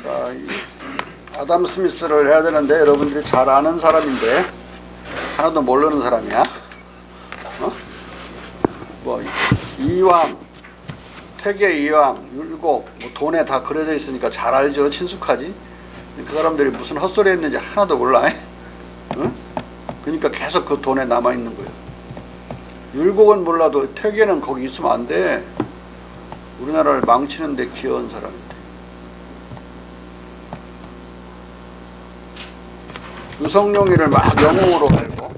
이 아담 스미스를 해야 되는데 여러분들이 잘 아는 사람인데 하나도 모르는 사람이야. 뭐 이왕, 퇴계 이왕, 율곡, 뭐 돈에 다 그려져 있으니까 잘 알죠. 친숙하지. 그 사람들이 무슨 헛소리 했는지 하나도 몰라. 그러니까 계속 그 돈에 남아 있는 거예요. 율곡은 몰라도 퇴계는 거기 있으면 안 돼. 우리나라를 망치는데 기여한 사람인데. 유성룡이를 막 영웅으로 알고,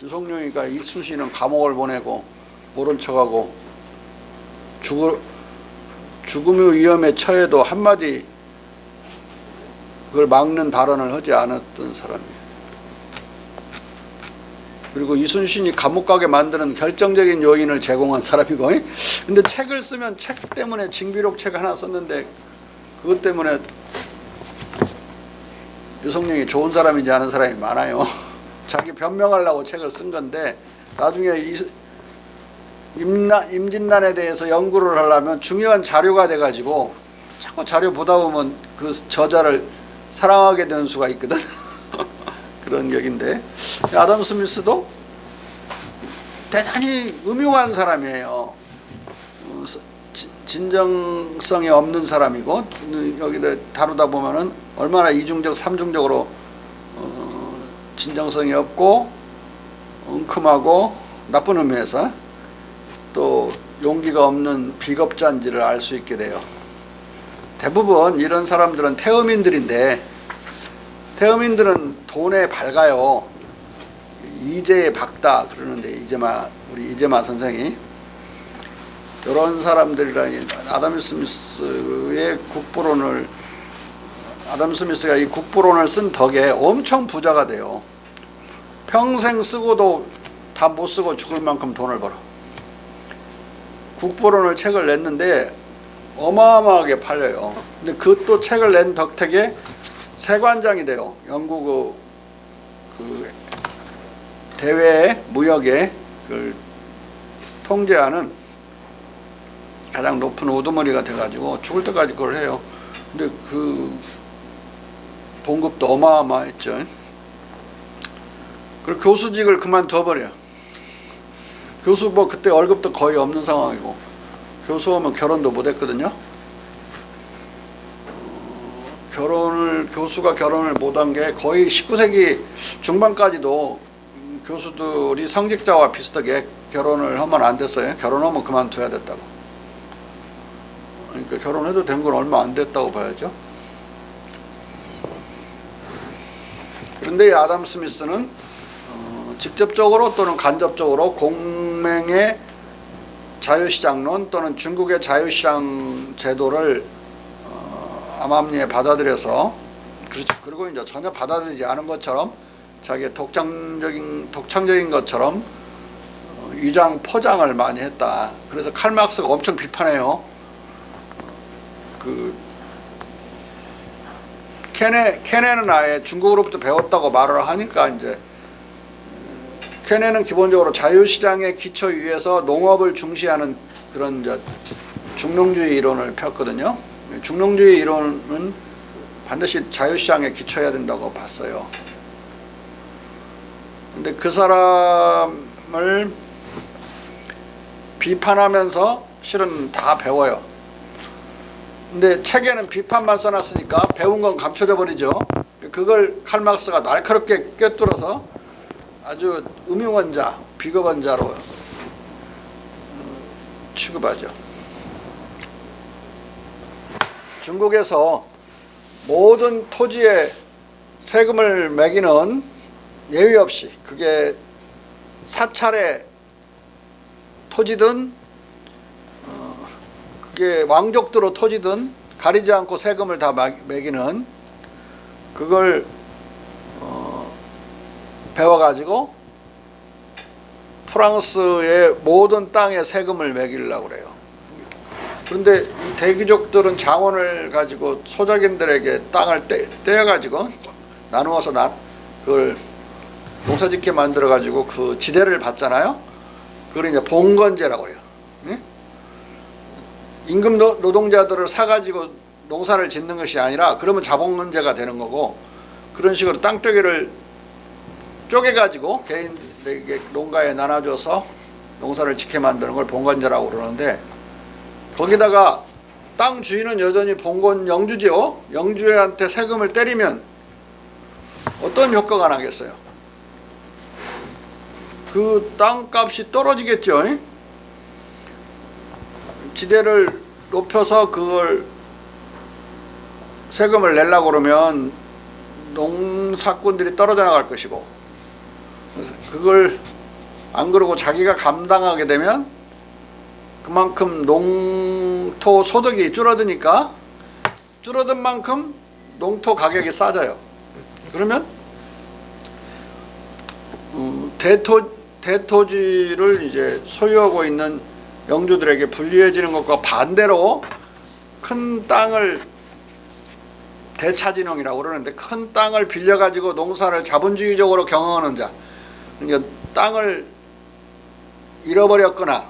유성룡이가 이순신은 감옥을 보내고 모른 척하고 죽음의 위험에 처해도 한마디 그걸 막는 발언을 하지 않았던 사람이에요. 그리고 이순신이 감옥 가게 만드는 결정적인 요인을 제공한 사람이고, 근데 책을 쓰면 책 때문에 징비록 책 하나 썼는데 그것 때문에 유성룡이 좋은 사람인지 아는 사람이 많아요. 자기 변명하려고 책을 쓴 건데 나중에 임진난에 대해서 연구를 하려면 중요한 자료가 돼가지고 자꾸 자료 보다 보면 그 저자를 사랑하게 되는 수가 있거든. 그런 격인데 아담 스미스도 대단히 음흉한 사람이에요. 진정성이 없는 사람이고, 여기다 다루다 보면은 얼마나 이중적 삼중적으로 진정성이 없고 웅큼하고 나쁜 의미에서 또 용기가 없는 비겁자인지를 알 수 있게 돼요. 대부분 이런 사람들은 태음인들인데, 태음인들은 돈에 밝아요. 이재에 밝다 그러는데, 우리 이재마 선생이 이런 사람들이라니, 아담 스미스의 국부론을, 아담 스미스가 이 국부론을 쓴 덕에 엄청 부자가 돼요. 평생 쓰고도 다 못 쓰고 죽을 만큼 돈을 벌어. 국부론을 책을 냈는데 어마어마하게 팔려요. 근데 그것도 책을 낸 덕택에 세관장이 돼요. 영국 그 대외 무역에 그 통제하는 가장 높은 우두머리가 돼가지고 죽을 때까지 그걸 해요. 근데 그 봉급도 어마어마했죠. 그리고 교수직을 그만둬버려. 교수 뭐 그때 월급도 거의 없는 상황이고, 교수하면 결혼도 못했거든요. 교수가 결혼을 못한 게 거의 19세기 중반까지도 교수들이 성직자와 비슷하게 결혼을 하면 안 됐어요. 결혼하면 그만둬야 됐다고. 그러니까 결혼해도 된 건 얼마 안 됐다고 봐야죠. 그런데 이 아담 스미스는 직접적으로 또는 간접적으로 공맹의 자유시장론 또는 중국의 자유시장 제도를 암암리에 받아들여서, 그리고 이제 전혀 받아들이지 않은 것처럼 자기의 독창적인 것처럼 위장 포장을 많이 했다. 그래서 칼 막스가 엄청 비판해요. 케네는 아예 중국으로부터 배웠다고 말을 하니까, 이제 케네는 기본적으로 자유시장의 기초 위에서 농업을 중시하는 그런 이제 중농주의 이론을 폈거든요. 중농주의 이론은 반드시 자유시장에 기초해야 된다고 봤어요. 근데 그 사람을 비판하면서 실은 다 배워요. 근데 책에는 비판만 써놨으니까 배운 건 감춰져 버리죠. 그걸 칼막스가 날카롭게 꿰뚫어서 아주 음흉한 자, 비겁한 자로 취급하죠. 중국에서 모든 토지에 세금을 매기는, 예외 없이, 그게 사찰의 토지든 그게 왕족들의 토지든 가리지 않고 세금을 다 매기는, 그걸 배워가지고 프랑스의 모든 땅에 세금을 매기려고 그래요. 그런데 이 대귀족들은 장원을 가지고 소작인들에게 땅을 떼어가지고 나누어서 그걸 농사짓게 만들어가지고 그 지대를 받잖아요. 그걸 이제 봉건제라고 그래요. 임금 노동자들을 사가지고 농사를 짓는 것이 아니라 그러면 자본 문제가 되는 거고, 그런 식으로 땅덩이를 쪼개가지고 개인에게 농가에 나눠줘서 농사를 짓게 만드는 걸 봉건제라고 그러는데, 거기다가 땅 주인은 여전히 봉건 영주죠. 영주한테 세금을 때리면 어떤 효과가 나겠어요? 그 땅값이 떨어지겠죠. 지대를 높여서 그걸 세금을 내려고 그러면 농사꾼들이 떨어져 나갈 것이고, 그걸 안 그러고 자기가 감당하게 되면 그만큼 농토 소득이 줄어드니까 줄어든 만큼 농토 가격이 싸져요. 그러면 대토지를 이제 소유하고 있는 영주들에게 불리해지는 것과 반대로 큰 땅을 대차진홍이라고 그러는데, 큰 땅을 빌려가지고 농사를 자본주의적으로 경영하는 자, 그러니까 땅을 잃어버렸거나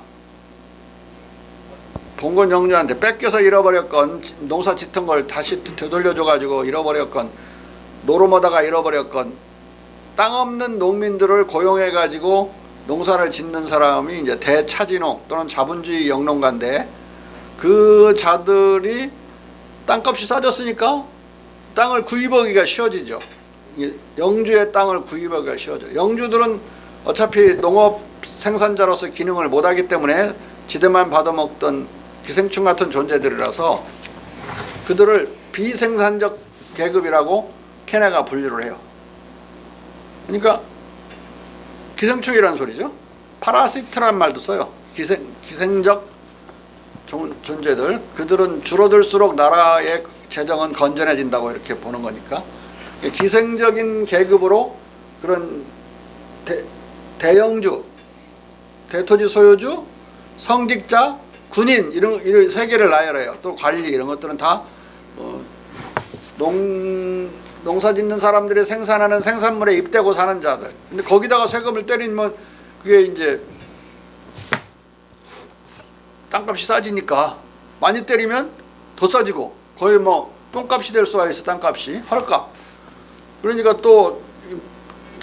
봉건 영주한테 뺏겨서 잃어버렸건, 농사 짓은 걸 다시 되돌려줘가지고 잃어버렸건, 노름하다가 잃어버렸건, 땅 없는 농민들을 고용해가지고 농사를 짓는 사람이 이제 대차진홍 또는 자본주의 영농가인데, 그 자들이 땅값이 싸졌으니까 땅을 구입하기가 쉬워지죠. 영주의 땅을 구입하기가 쉬워져. 영주들은 어차피 농업 생산자로서 기능을 못하기 때문에 지대만 받아먹던 기생충 같은 존재들이라서 그들을 비생산적 계급이라고 케네가 분류를 해요. 그러니까 기생충이라는 소리죠. 파라시트란 말도 써요. 기생적 존재들, 그들은 줄어들수록 나라의 재정은 건전해진다고 이렇게 보는 거니까, 기생적인 계급으로 그런 대영주, 대토지 소유주, 성직자, 군인 이런 세 개를 나열해요. 또 관리 이런 것들은 다 농사 짓는 사람들이 생산하는 생산물에 입대고 사는 자들. 근데 거기다가 세금을 때리면 그게 이제 땅값이 싸지니까, 많이 때리면 더 싸지고 거의 뭐 똥값이 될 수가 있어. 땅값이 헐값. 그러니까 또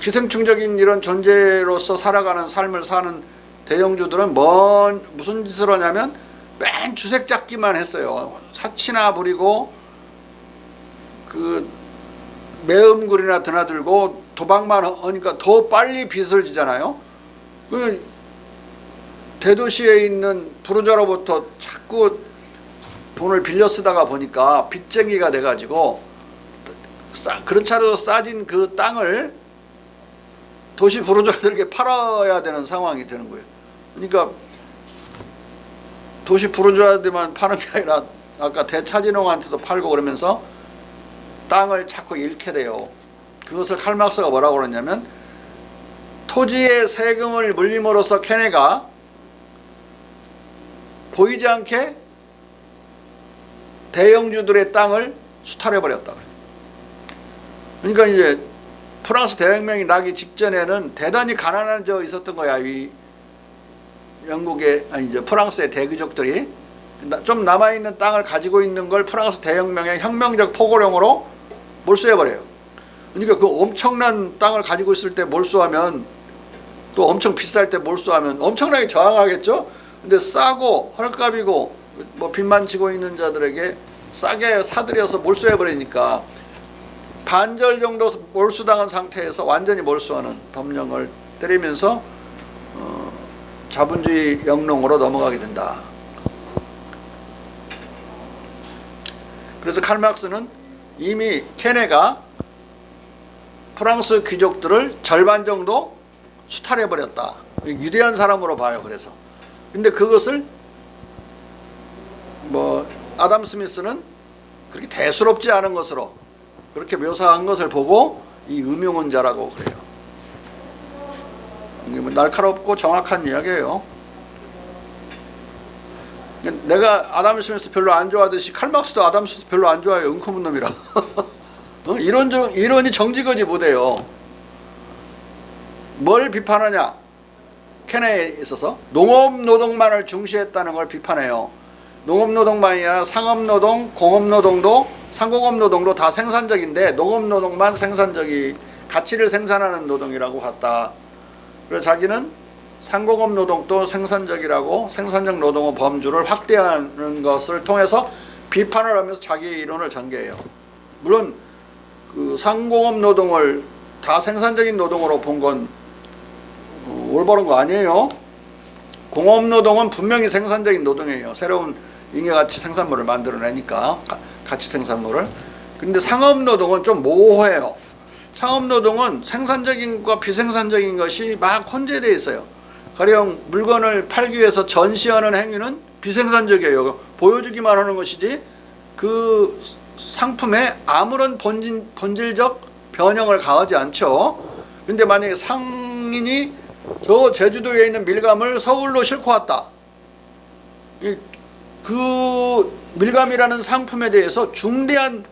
기생충적인 이런 존재로서 살아가는 삶을 사는 대영주들은 무슨 짓을 하냐면 맨 주색 잡기만 했어요. 사치나 부리고 그 매음굴이나 드나들고 도박만 하니까 더 빨리 빚을 지잖아요. 대도시에 있는 부르주아로부터 자꾸 돈을 빌려 쓰다가 보니까 빚쟁이가 돼가지고 그렇지 않아도 싸진 그 땅을 도시 부르주아들에게 팔아야 되는 상황이 되는 거예요. 그러니까 도시 부르주아들만 파는 게 아니라 아까 대차진홍한테도 팔고 그러면서 땅을 자꾸 잃게 돼요. 그것을 칼막스가 뭐라고 그러냐면, 토지의 세금을 물림으로써 케네가 보이지 않게 대영주들의 땅을 수탈해버렸다. 그러니까 이제 프랑스 대혁명이 나기 직전에는 대단히 가난해져 있었던 거야. 이 영국의, 아니 이제 프랑스의 대귀족들이 좀 남아있는 땅을 가지고 있는 걸 프랑스 대혁명의 혁명적 포고령으로 몰수해버려요. 그러니까 그 엄청난 땅을 가지고 있을 때 몰수하면, 또 엄청 비쌀 때 몰수하면 엄청나게 저항하겠죠. 근데 싸고 헐값이고 뭐 빚만 지고 있는 자들에게 싸게 사들여서 몰수해버리니까 반절 정도 몰수당한 상태에서 완전히 몰수하는 법령을 때리면서 자본주의 영농으로 넘어가게 된다. 그래서 칼막스는 이미 케네가 프랑스 귀족들을 절반 정도 수탈해버렸다. 위대한 사람으로 봐요. 그래서 근데 그것을 뭐 아담 스미스는 그렇게 대수롭지 않은 것으로 그렇게 묘사한 것을 보고 이 음용언자라고 그래요. 날카롭고 정확한 이야기예요. 내가 아담 스미스 별로 안 좋아하듯이 칼막스도 아담 스미스 별로 안 좋아해요. 응크문 놈이라. 이론이 정직하지 못해요. 뭘 비판하냐? 케네에 있어서 농업 노동만을 중시했다는 걸 비판해요. 농업노동만이 아니라 상업노동, 공업노동도 상공업노동도 다 생산적인데 농업노동만 가치를 생산하는 노동이라고 봤다. 그래서 자기는 상공업노동도 생산적이라고 생산적 노동의 범주를 확대하는 것을 통해서 비판을 하면서 자기의 이론을 전개해요. 물론 그 상공업노동을 다 생산적인 노동으로 본 건 올바른 거 아니에요. 공업노동은 분명히 생산적인 노동이에요. 새로운 잉여가치 생산물을 만들어내니까 가치 생산물을. 근데 상업노동은 좀 모호해요. 상업노동은 생산적인 것과 비생산적인 것이 막 혼재되어 있어요. 가령 물건을 팔기 위해서 전시하는 행위는 비생산적이에요. 보여주기만 하는 것이지 그 상품에 아무런 본질적 변형을 가하지 않죠. 근데 만약에 상인이 저 제주도에 있는 밀감을 서울로 싣고 왔다. 그 밀감이라는 상품에 대해서 중대한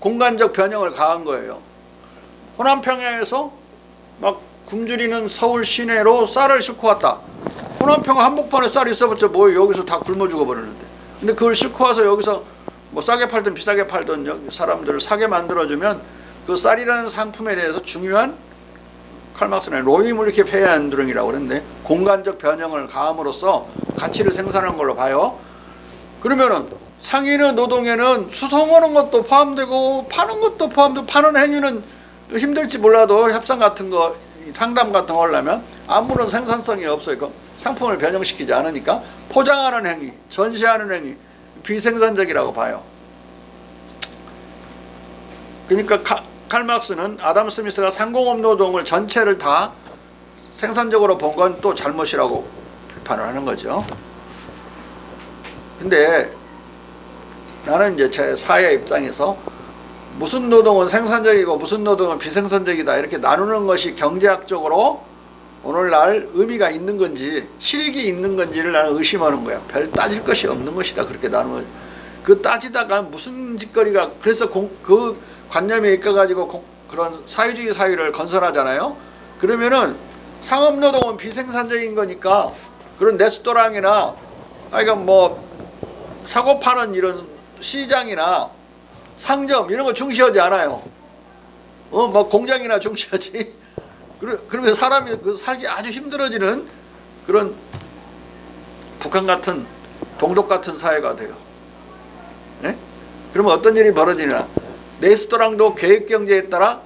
공간적 변형을 가한 거예요. 호남평야에서 막 굶주리는 서울 시내로 쌀을 싣고 왔다. 호남평야 한복판에 쌀이 있어봤자 뭐 여기서 다 굶어 죽어버리는데. 근데 그걸 싣고 와서 여기서 뭐 싸게 팔든 비싸게 팔든 여기 사람들을 사게 만들어주면 그 쌀이라는 상품에 대해서 중요한 칼막스는 로이물리케 페이안드릉이라고 그랬는데 공간적 변형을 가함으로써 가치를 생산하는 걸로 봐요. 그러면은 상인의 노동에는 수송하는 것도 포함되고 파는 것도 포함되고 파는 행위는 힘들지 몰라도 협상 같은 거 상담 같은 거 하려면 아무런 생산성이 없어요. 상품을 변형시키지 않으니까 포장하는 행위, 전시하는 행위 비생산적이라고 봐요. 그러니까 칼막스는 아담 스미스가 상공업 노동을 전체를 다 생산적으로 본 건 또 잘못이라고 비판을 하는 거죠. 근데 나는 이제 제 사회 입장에서 무슨 노동은 생산적이고 무슨 노동은 비생산적이다 이렇게 나누는 것이 경제학적으로 오늘날 의미가 있는 건지 실익이 있는 건지를 나는 의심하는 거야. 별 따질 것이 없는 것이다 그렇게 나누는. 그 따지다가 무슨 짓거리가 그래서 그 관념에 이끌어가지고 그런 사회주의 사회를 건설하잖아요. 그러면은 상업노동은 비생산적인 거니까 그런 레스토랑이나 그러니까 뭐 사고 파는 이런 시장이나 상점 이런 거 중시하지 않아요. 뭐 공장이나 중시하지. 그러면 사람이 그 살기 아주 힘들어지는 그런 북한 같은 동독 같은 사회가 돼요. 네? 그러면 어떤 일이 벌어지냐? 레스토랑도 계획경제에 따라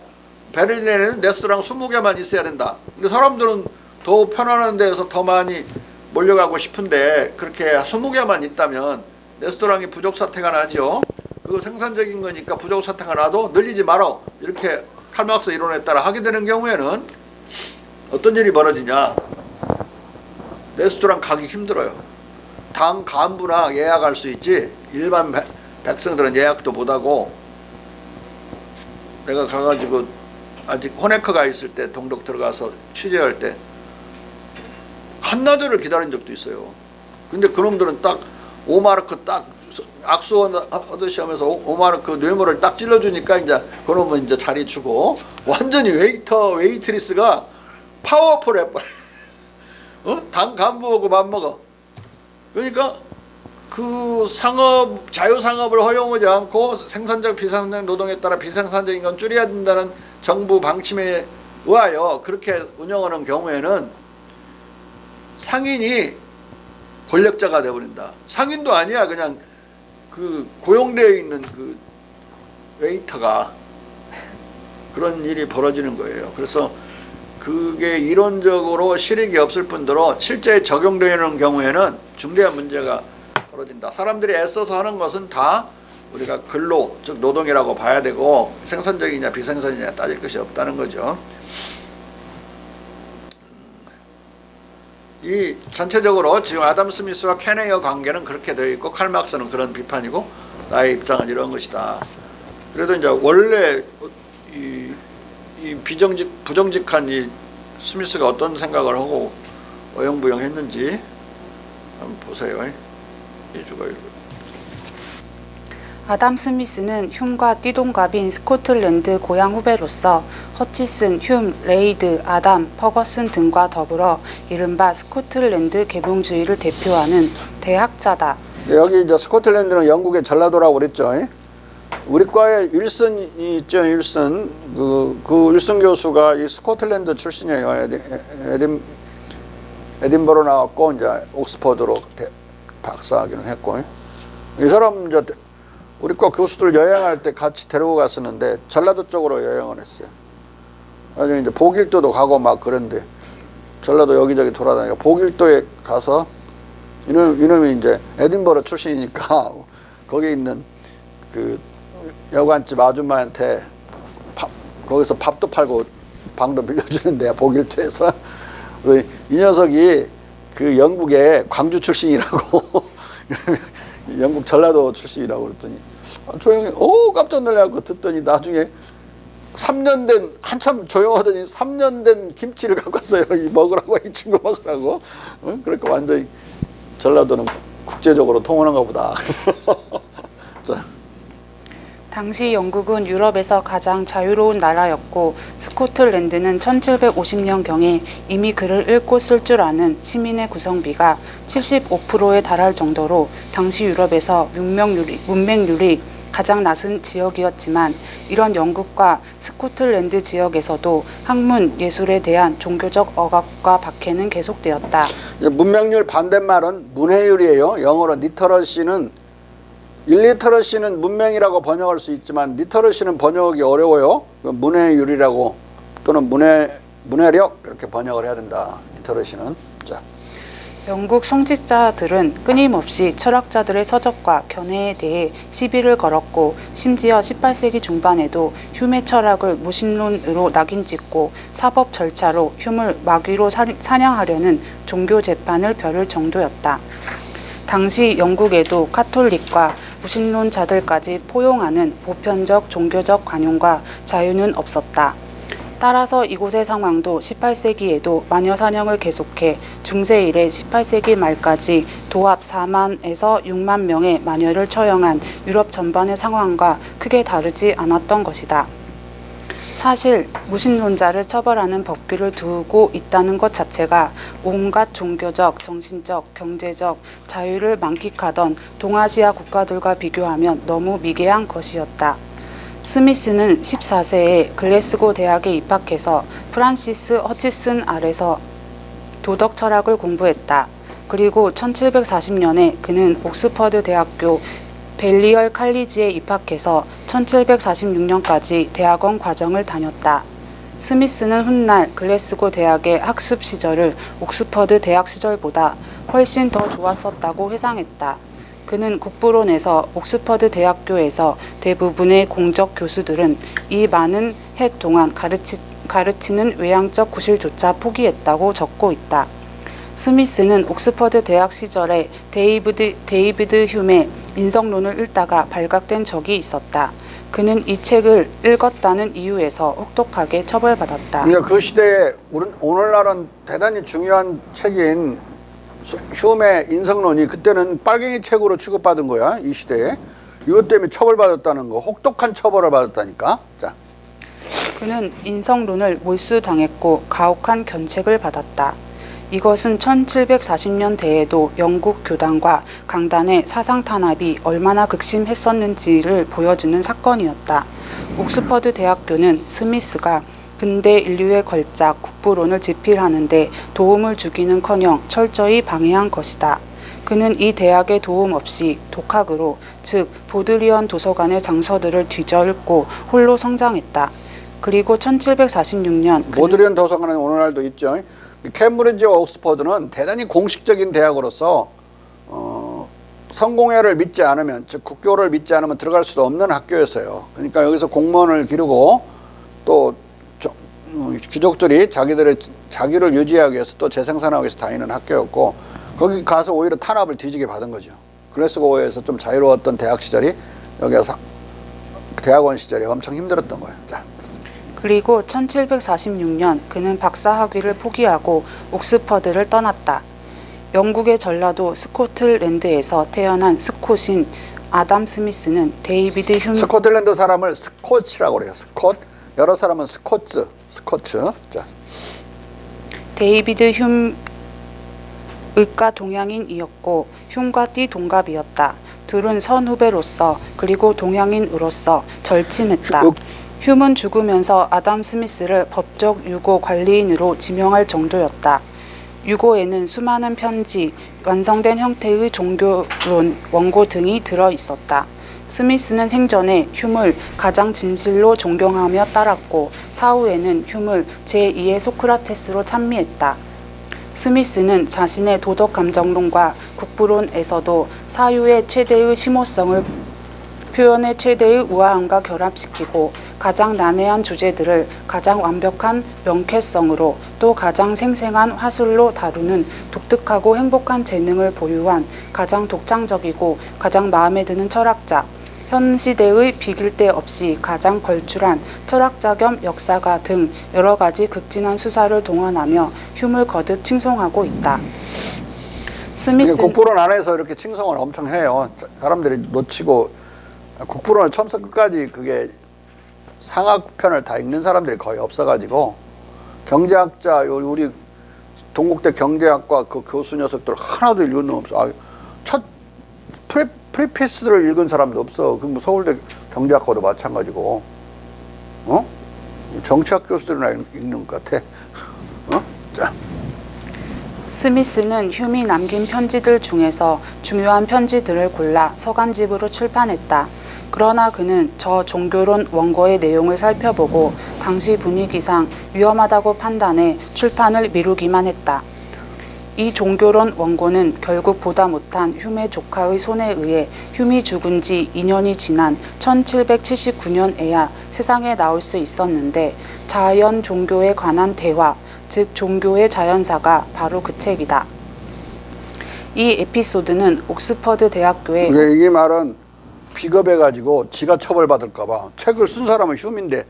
베를린에는 레스토랑 20개만 있어야 된다. 근데 사람들은 더 편안한 데에서 더 많이 몰려가고 싶은데 그렇게 20개만 있다면 레스토랑이 부족 사태가 나죠. 그거 생산적인 거니까 부족 사태가 나도 늘리지 마라. 이렇게 칼막스 이론에 따라 하게 되는 경우에는 어떤 일이 벌어지냐? 레스토랑 가기 힘들어요. 당 간부나 예약할 수 있지 일반 백성들은 예약도 못하고. 내가 가가지고 아직 호네커가 있을 때 동독 들어가서 취재할 때 한나절을 기다린 적도 있어요. 근데 그놈들은 딱 5마르크 딱 악수 하듯이 하면서 5마르크 뇌물을 딱 찔러주니까 이제 그놈은 이제 자리 주고 완전히 웨이트리스가 파워풀 해버려. 당 간부하고 맞먹어. 그러니까 그 자유상업을 허용하지 않고 생산적 비생산적 노동에 따라 비생산적인 건 줄여야 된다는 정부 방침에 의하여 그렇게 운영하는 경우에는 상인이 권력자가 되어버린다. 상인도 아니야. 그냥 그 고용되어 있는 그 웨이터가 그런 일이 벌어지는 거예요. 그래서 그게 이론적으로 실익이 없을 뿐더러 실제 적용되는 경우에는 중대한 문제가 벌어진다. 사람들이 애써서 하는 것은 다 우리가 근로, 즉 노동이라고 봐야 되고 생산적이냐 비생산이냐 따질 것이 없다는 거죠. 이 전체적으로 지금 아담 스미스와 케네이어 관계는 그렇게 되어 있고 칼막스는 그런 비판이고 나의 입장은 이런 것이다. 그래도 이제 원래 이 부정직한 이 스미스가 어떤 생각을 하고 어영부영했는지 한번 보세요. 아담 스미스는 흉과 띠동갑인 스코틀랜드 고향 후배로서 허치슨, 흉, 레이드, 아담, 퍼거슨 등과 더불어 이른바 스코틀랜드 개봉주의를 대표하는 대학자다. 여기 이제 스코틀랜드는 영국의 전라도라고 그랬죠. 우리 과에 윌슨이 있죠. 윌슨. 그 윌슨 교수가 이 스코틀랜드 출신이에요. 에딘버러 나왔고 이제 옥스퍼드로 박사학위는 했고. 이 사람 이제 우리 과 교수들 여행할 때 같이 데리고 갔었는데 전라도 쪽으로 여행을 했어요. 나중에 이제 보길도도 가고 막 그런데 전라도 여기저기 돌아다니고 복일도에 가서 이놈이 이제 에딘버러 출신이니까 거기 있는 그 여관집 아줌마한테 거기서 밥도 팔고 방도 빌려주는데 복일도에서 이 녀석이 그 영국의 광주 출신이라고 영국 전라도 출신이라고 그랬더니 조용히 깜짝 놀라고 듣더니 나중에 3년 된 한참 조용하더니 3년 된 김치를 갖고 왔어요. 이 먹으라고 이 친구 먹으라고. 그러니까 완전히 전라도는 국제적으로 통하는가 보다. 자. 당시 영국은 유럽에서 가장 자유로운 나라였고 스코틀랜드는 1750년경에 이미 글을 읽고 쓸 줄 아는 시민의 구성비가 75%에 달할 정도로 당시 유럽에서 문맹률이 가장 낮은 지역이었지만 이런 영국과 스코틀랜드 지역에서도 학문, 예술에 대한 종교적 억압과 박해는 계속되었다. 문맹률 반대말은 문해율이에요. 영어로 리터러시는 일리터러시는 문맹이라고 번역할 수 있지만 리터러시는 번역하기 어려워요. 문해율이라고 또는 문해력 이렇게 번역을 해야 된다. 리터러시는. 자. 영국 성직자들은 끊임없이 철학자들의 서적과 견해에 대해 시비를 걸었고 심지어 18세기 중반에도 휴메 철학을 무신론으로 낙인찍고 사법 절차로 휴를 마귀로 사냥하려는 종교 재판을 벼를 정도였다. 당시 영국에도 카톨릭과 무신론자들까지 포용하는 보편적 종교적 관용과 자유는 없었다. 따라서 이곳의 상황도 18세기에도 마녀사냥을 계속해 중세 이래 18세기 말까지 도합 4만에서 6만 명의 마녀를 처형한 유럽 전반의 상황과 크게 다르지 않았던 것이다. 사실 무신론자를 처벌하는 법규를 두고 있다는 것 자체가 온갖 종교적, 정신적, 경제적 자유를 만끽하던 동아시아 국가들과 비교하면 너무 미개한 것이었다. 스미스는 14세에 글래스고 대학에 입학해서 프란시스 허치슨 아래서 도덕 철학을 공부했다. 그리고 1740년에 그는 옥스퍼드 대학교 벨리얼 칼리지에 입학해서 1746년까지 대학원 과정을 다녔다. 스미스는 훗날 글래스고 대학의 학습 시절을 옥스퍼드 대학 시절보다 훨씬 더 좋았었다고 회상했다. 그는 국부론에서 옥스퍼드 대학교에서 대부분의 공적 교수들은 이 많은 해 동안 가르치는 외향적 구실조차 포기했다고 적고 있다. 스미스는 옥스퍼드 대학 시절에 데이비드 휴메 인성론을 읽다가 발각된 적이 있었다. 그는 이 책을 읽었다는 이유에서 혹독하게 처벌받았다. 그러니까 그 시대에 오늘날은 대단히 중요한 책인 휴메 인성론이 그때는 빨갱이 책으로 취급받은 거야. 이 시대에. 이것 때문에 처벌받았다는 거. 혹독한 처벌을 받았다니까. 자. 그는 인성론을 몰수당했고 가혹한 견책을 받았다. 이것은 1740년대에도 영국 교단과 강단의 사상 탄압이 얼마나 극심했었는지를 보여주는 사건이었다. 옥스퍼드 대학교는 스미스가 근대 인류의 걸작 국부론을 집필하는데 도움을 주기는커녕 철저히 방해한 것이다. 그는 이 대학의 도움 없이 독학으로, 즉 보드리언 도서관의 장서들을 뒤져읽고 홀로 성장했다. 그리고 1746년 보드리언 도서관은 오늘날도 있죠. 캠브리지와 옥스퍼드는 대단히 공식적인 대학으로서 성공회를 믿지 않으면, 즉 국교를 믿지 않으면 들어갈 수도 없는 학교였어요. 그러니까 여기서 공무원을 기르고 또 귀족들이 자기를 유지하기 위해서 또 재생산하기 위해서 다니는 학교였고, 거기 가서 오히려 탄압을 뒤지게 받은 거죠. 글래스고에서 좀 자유로웠던 대학 시절이 여기서 대학원 시절이 엄청 힘들었던 거예요. 자. 그리고 1746년 그는 박사학위를 포기하고 옥스퍼드를 떠났다. 영국의 전라도 스코틀랜드에서 태어난 스콧인 아담 스미스는 데이비드 휴메 스코틀랜드 사람을 스콧이라고 그래요. 스콧. 여러 사람은 스코츠. 자. 데이비드 휴메 의과 동양인이었고 흉과 띠동갑이었다. 둘은 선후배로서 그리고 동양인으로서 절친했다. 흉은 죽으면서 아담 스미스를 법적 유고 관리인으로 지명할 정도였다. 유고에는 수많은 편지, 완성된 형태의 종교론 원고 등이 들어 있었다. 스미스는 생전에 흉을 가장 진실로 존경하며 따랐고 사후에는 흉을 제2의 소크라테스로 찬미했다. 스미스는 자신의 도덕 감정론과 국부론에서도 사유의 최대의 심오성을 표현의 최대의 우아함과 결합시키고 가장 난해한 주제들을 가장 완벽한 명쾌성으로 또 가장 생생한 화술로 다루는 독특하고 행복한 재능을 보유한 가장 독창적이고 가장 마음에 드는 철학자, 현 시대의 비길 데 없이 가장 걸출한 철학자 겸 역사가 등 여러 가지 극진한 수사를 동원하며 흉을 거듭 칭송하고 있다. 스미스 국부론 안에서 이렇게 칭송을 엄청 해요. 사람들이 놓치고 국부론을 처음부터 끝까지 그게 상학편을 다 읽는 사람들이 거의 없어가지고 경제학자 우리 동국대 경제학과 그 교수 녀석들 하나도 읽은 놈 없어. 첫 프리패스를 읽은 사람도 없어. 그 뭐 서울대 경제학과도 마찬가지고, 정치학 교수들이나 읽는 것 같아. 자. 스미스는 흉이 남긴 편지들 중에서 중요한 편지들을 골라 서간집으로 출판했다. 그러나 그는 저 종교론 원고의 내용을 살펴보고 당시 분위기상 위험하다고 판단해 출판을 미루기만 했다. 이 종교론 원고는 결국 보다 못한 흉의 조카의 손에 의해 흉이 죽은 지 2년이 지난 1779년에야 세상에 나올 수 있었는데 자연 종교에 관한 대화, 즉 종교의 자연사가 바로 그 책이다. 이 에피소드는 옥스퍼드 대학교의 이 말은 비겁해가지고 지가 처벌받을까봐 책을 쓴 사람은 흉인데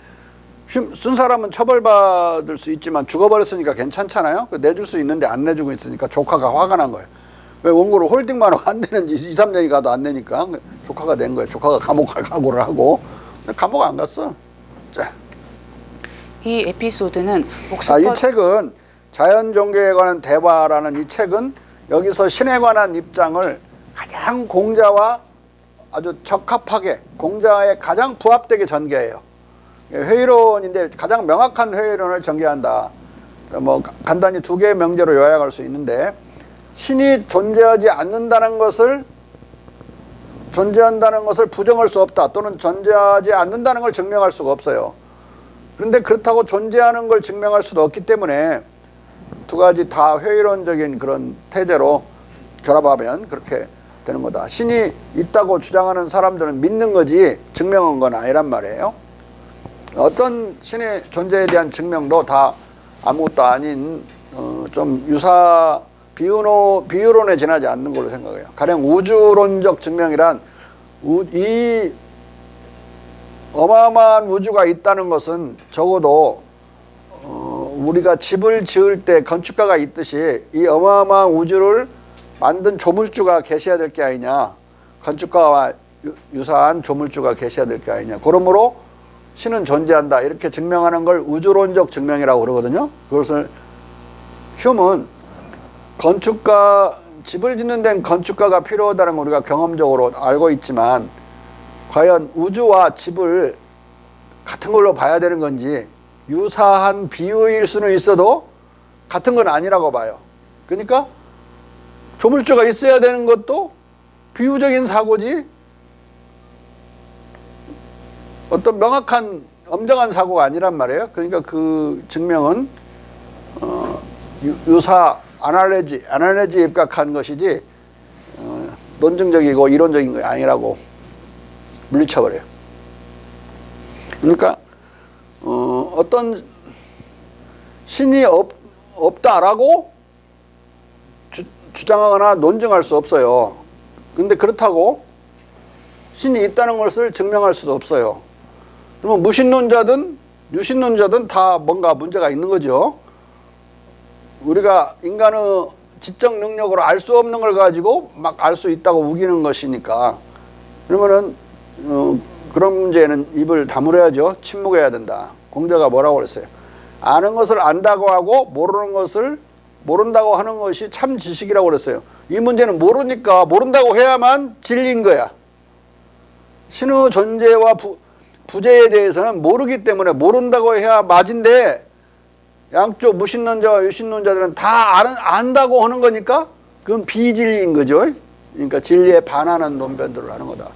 쓴 사람은 처벌받을 수 있지만 죽어버렸으니까 괜찮잖아요. 내줄 수 있는데 안 내주고 있으니까 조카가 화가 난 거예요. 왜 원고를 홀딩만 하고 안 내는지 2, 3년이 가도 안 내니까 조카가 낸 거예요. 조카가 감옥 갈 각오를 하고 감옥 안 갔어. 자. 이 에피소드는 이 책은 자연종교에 관한 대화라는 이 책은 여기서 신에 관한 입장을 가장 공자와 아주 적합하게 공자에 가장 부합되게 전개해요. 회의론인데 가장 명확한 회의론을 전개한다. 뭐 간단히 두 개의 명제로 요약할 수 있는데 신이 존재한다는 것을 부정할 수 없다. 또는 존재하지 않는다는 걸 증명할 수가 없어요. 그런데 그렇다고 존재하는 걸 증명할 수도 없기 때문에 두 가지 다 회의론적인 그런 태제로 결합하면 그렇게 되는 거다. 신이 있다고 주장하는 사람들은 믿는 거지 증명한 건 아니란 말이에요. 어떤 신의 존재에 대한 증명도 다 아무것도 아닌 좀 비유론에 지나지 않는 걸로 생각해요. 가령 우주론적 증명이란 이 어마어마한 우주가 있다는 것은 적어도 우리가 집을 지을 때 건축가가 있듯이 이 어마어마한 우주를 만든 조물주가 계셔야 될 게 아니냐. 건축가와 유사한 조물주가 계셔야 될 게 아니냐. 그러므로 신은 존재한다. 이렇게 증명하는 걸 우주론적 증명이라고 그러거든요. 그것을 흉은 집을 짓는 데는 건축가가 필요하다는 걸 우리가 경험적으로 알고 있지만 과연 우주와 집을 같은 걸로 봐야 되는 건지 유사한 비유일 수는 있어도 같은 건 아니라고 봐요. 그러니까 조물주가 있어야 되는 것도 비유적인 사고지 어떤 명확한 엄정한 사고가 아니란 말이에요. 그러니까 그 증명은 유사 아날레지에 입각한 것이지 논증적이고 이론적인 게 아니라고 물리쳐버려요. 그러니까 어떤 신이 없다라고 주장하거나 논증할 수 없어요. 근데 그렇다고 신이 있다는 것을 증명할 수도 없어요. 그러면 무신론자든 유신론자든 다 뭔가 문제가 있는 거죠. 우리가 인간의 지적 능력으로 알 수 없는 걸 가지고 막 알 수 있다고 우기는 것이니까 그러면은 그런 문제는 입을 다물어야죠. 침묵해야 된다. 공자가 뭐라고 그랬어요? 아는 것을 안다고 하고 모르는 것을 모른다고 하는 것이 참 지식이라고 그랬어요. 이 문제는 모르니까 모른다고 해야만 진리인 거야. 신의 존재와 부재에 대해서는 모르기 때문에 모른다고 해야 맞인데 양쪽 무신론자와 유신론자들은 다 안다고 하는 거니까 그건 비진리인 거죠. 그러니까 진리에 반하는 논변들을 하는 거다.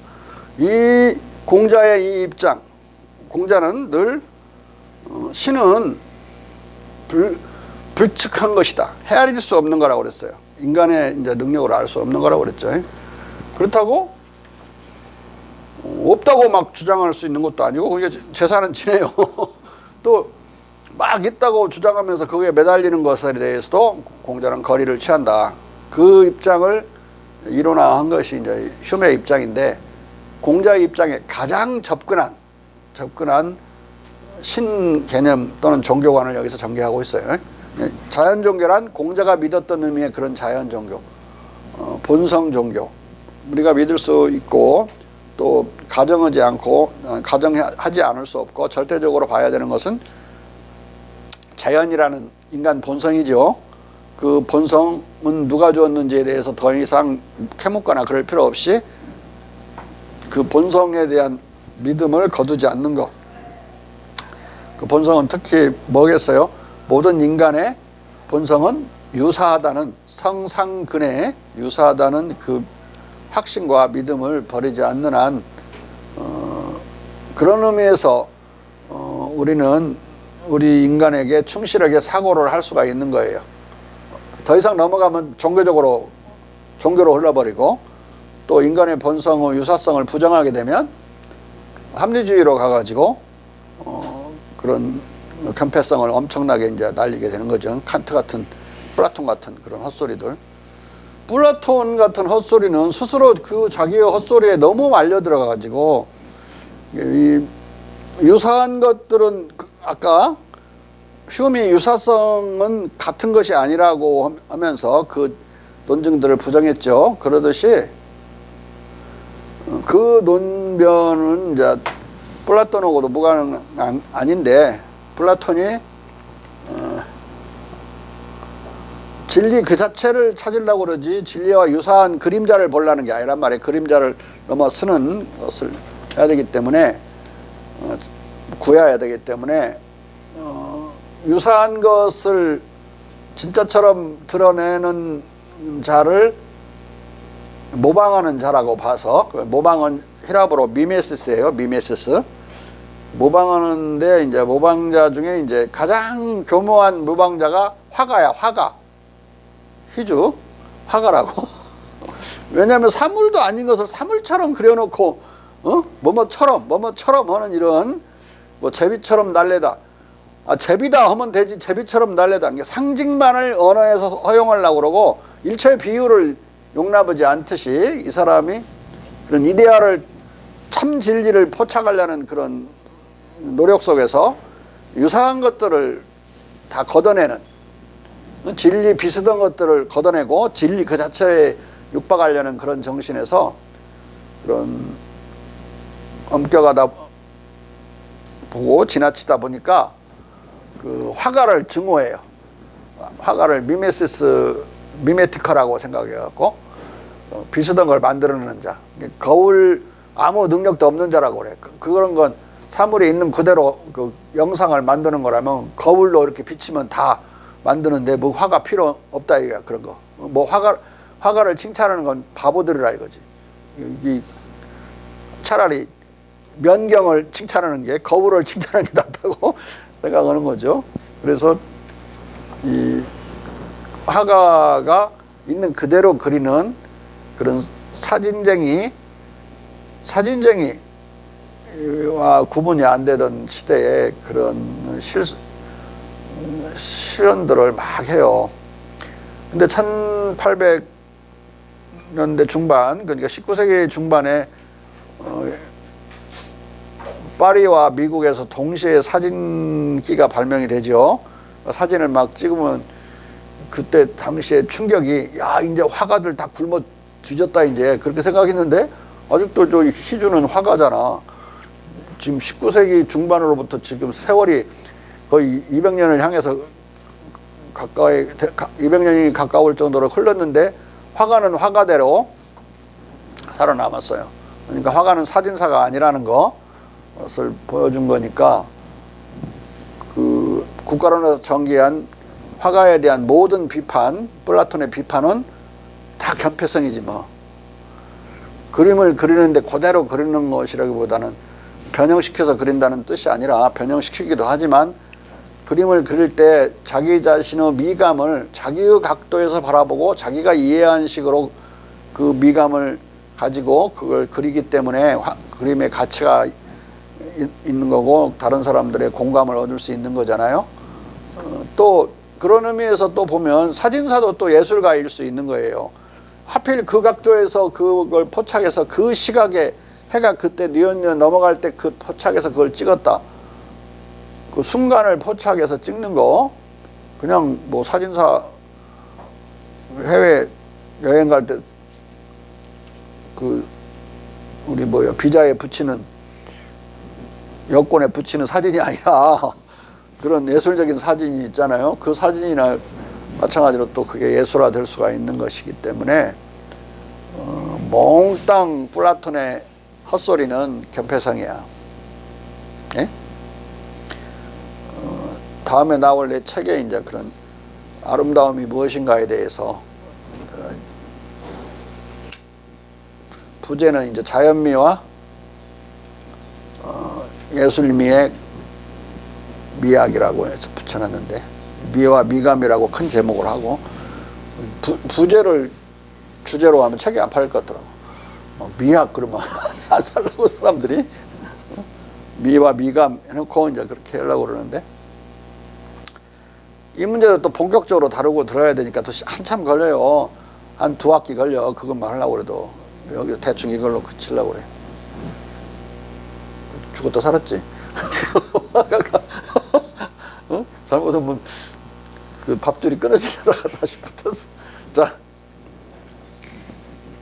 이 공자의 이 입장, 공자는 늘 신은 불측한 것이다. 헤아릴 수 없는 거라고 그랬어요. 인간의 이제 능력으로 알 수 없는 거라고 그랬죠. 그렇다고 없다고 막 주장할 수 있는 것도 아니고 그게 재산은 지네요. 또 막 있다고 주장하면서 그거에 매달리는 것에 대해서도 공자는 거리를 취한다. 그 입장을 이론화한 것이 이제 휴메의 입장인데 공자의 입장에 가장 접근한 신 개념 또는 종교관을 여기서 전개하고 있어요. 자연 종교란 공자가 믿었던 의미의 그런 자연 종교, 본성 종교. 우리가 믿을 수 있고 또 가정하지 않고 가정하지 않을 수 없고 절대적으로 봐야 되는 것은 자연이라는 인간 본성이죠. 그 본성은 누가 주었는지에 대해서 더 이상 캐묻거나 그럴 필요 없이 그 본성에 대한 믿음을 거두지 않는 것. 그 본성은 특히 뭐겠어요? 모든 인간의 본성은 유사하다는 성상근에 유사하다는 그 확신과 믿음을 버리지 않는 한 그런 의미에서 우리는 우리 인간에게 충실하게 사고를 할 수가 있는 거예요. 더 이상 넘어가면 종교로 흘러버리고 또 인간의 본성의 유사성을 부정하게 되면 합리주의로 가가지고 그런 편패성을 엄청나게 이제 날리게 되는 거죠. 칸트 같은, 플라톤 같은 그런 헛소리들. 플라톤 같은 헛소리는 스스로 그 자기의 헛소리에 너무 말려 들어가가지고 이 유사한 것들은 아까 휴미 유사성은 같은 것이 아니라고 하면서 그 논증들을 부정했죠. 그러듯이 그 논변은 이제 플라톤하고도 무관한 아닌데 플라톤이 진리 그 자체를 찾으려고 그러지 진리와 유사한 그림자를 보려는 게 아니란 말이에요. 그림자를 넘어서는 것을 해야 되기 때문에 구해야 되기 때문에 유사한 것을 진짜처럼 드러내는 자를 모방하는 자라고 봐서 모방은 히랍어로 미메시스예요. 미메시스. 모방하는데 이제 모방자 중에 이제 가장 교묘한 모방자가 화가야. 화가. 희주. 화가라고. 왜냐하면 사물도 아닌 것을 사물처럼 그려놓고 뭐뭐처럼 하는 이런 뭐 제비처럼 날래다. 제비다 하면 되지 제비처럼 날래다. 상징만을 언어에서 허용하려고 그러고 일체의 비유를 용납하지 않듯이 이 사람이 그런 이데아를 참 진리를 포착하려는 그런 노력 속에서 유사한 것들을 다 걷어내는 진리 비슷한 것들을 걷어내고 진리 그 자체에 육박하려는 그런 정신에서 그런 엄격하다 보고 지나치다 보니까 그 화가를 증오해요. 화가를 미메티커라고 생각해갖고 비슷한 걸 만들어내는 자. 거울 아무 능력도 없는 자라고 그래. 그런 건 사물이 있는 그대로 그 영상을 만드는 거라면 거울로 이렇게 비치면 다 만드는데 뭐 화가 필요 없다 이거야. 그런 거. 뭐 화가를 칭찬하는 건 바보들이라 이거지. 차라리 면경을 칭찬하는 게 거울을 칭찬하는 게 낫다고 생각하는 거죠. 그래서 이 화가가 있는 그대로 그리는 그런 사진쟁이와 구분이 안 되던 시대에 그런 실현들을 막 해요. 근데 1800년대 중반, 그러니까 19세기 중반에 파리와 미국에서 동시에 사진기가 발명이 되죠. 사진을 막 찍으면 그때 당시에 충격이 야 이제 화가들 다 굶어 뒤졌다 이제 그렇게 생각했는데 아직도 저 희주는 화가잖아. 지금 19세기 중반으로부터 지금 세월이 거의 200년을 향해서 가까이 200년이 가까울 정도로 흘렀는데 화가는 화가대로 살아남았어요. 그러니까 화가는 사진사가 아니라는 것을 보여준 거니까 그 국가론에서 전개한 화가에 대한 모든 비판, 플라톤의 비판은 다 견패성이지 뭐. 그림을 그리는데 그대로 그리는 것이라기보다는 변형시켜서 그린다는 뜻이 아니라 변형시키기도 하지만 그림을 그릴 때 자기 자신의 미감을 자기의 각도에서 바라보고 자기가 이해한 식으로 그 미감을 가지고 그걸 그리기 때문에 그림의 가치가 있는 거고 다른 사람들의 공감을 얻을 수 있는 거잖아요. 또 그런 의미에서 또 보면 사진사도 또 예술가일 수 있는 거예요. 하필 그 각도에서 그걸 포착해서 그 시각에 해가 그때 뉘엿뉘엿 넘어갈 때 그 포착해서 그걸 찍었다. 그 순간을 포착해서 찍는 거 그냥 뭐 사진사 해외 여행 갈 때 그 우리 뭐야 비자에 붙이는 여권에 붙이는 사진이 아니라 그런 예술적인 사진이 있잖아요. 그 사진이나 마찬가지로 또 그게 예술화 될 수가 있는 것이기 때문에 몽땅 플라톤의 헛소리는 견패성이야. 예? 다음에 나올 내 책에 이제 그런 아름다움이 무엇인가에 대해서 부제는 이제 자연미와 예술미의 미학이라고 해서 붙여놨는데 미와 미감이라고 큰 제목을 하고 부제를 주제로 하면 책이 안 팔릴 것 같더라고. 미학 그러면 안 살라고 사람들이 미와 미감 해놓고 이제 그렇게 하려고 그러는데 이 문제를 또 본격적으로 다루고 들어야 되니까 또 한참 걸려요. 한 2학기 걸려. 그것만 하려고 그래도 여기서 대충 이걸로 그치려고 그래. 죽었다 살았지. 어? 잘못하면 그 밥줄이 끊어지려다가 다시 붙었어. 자.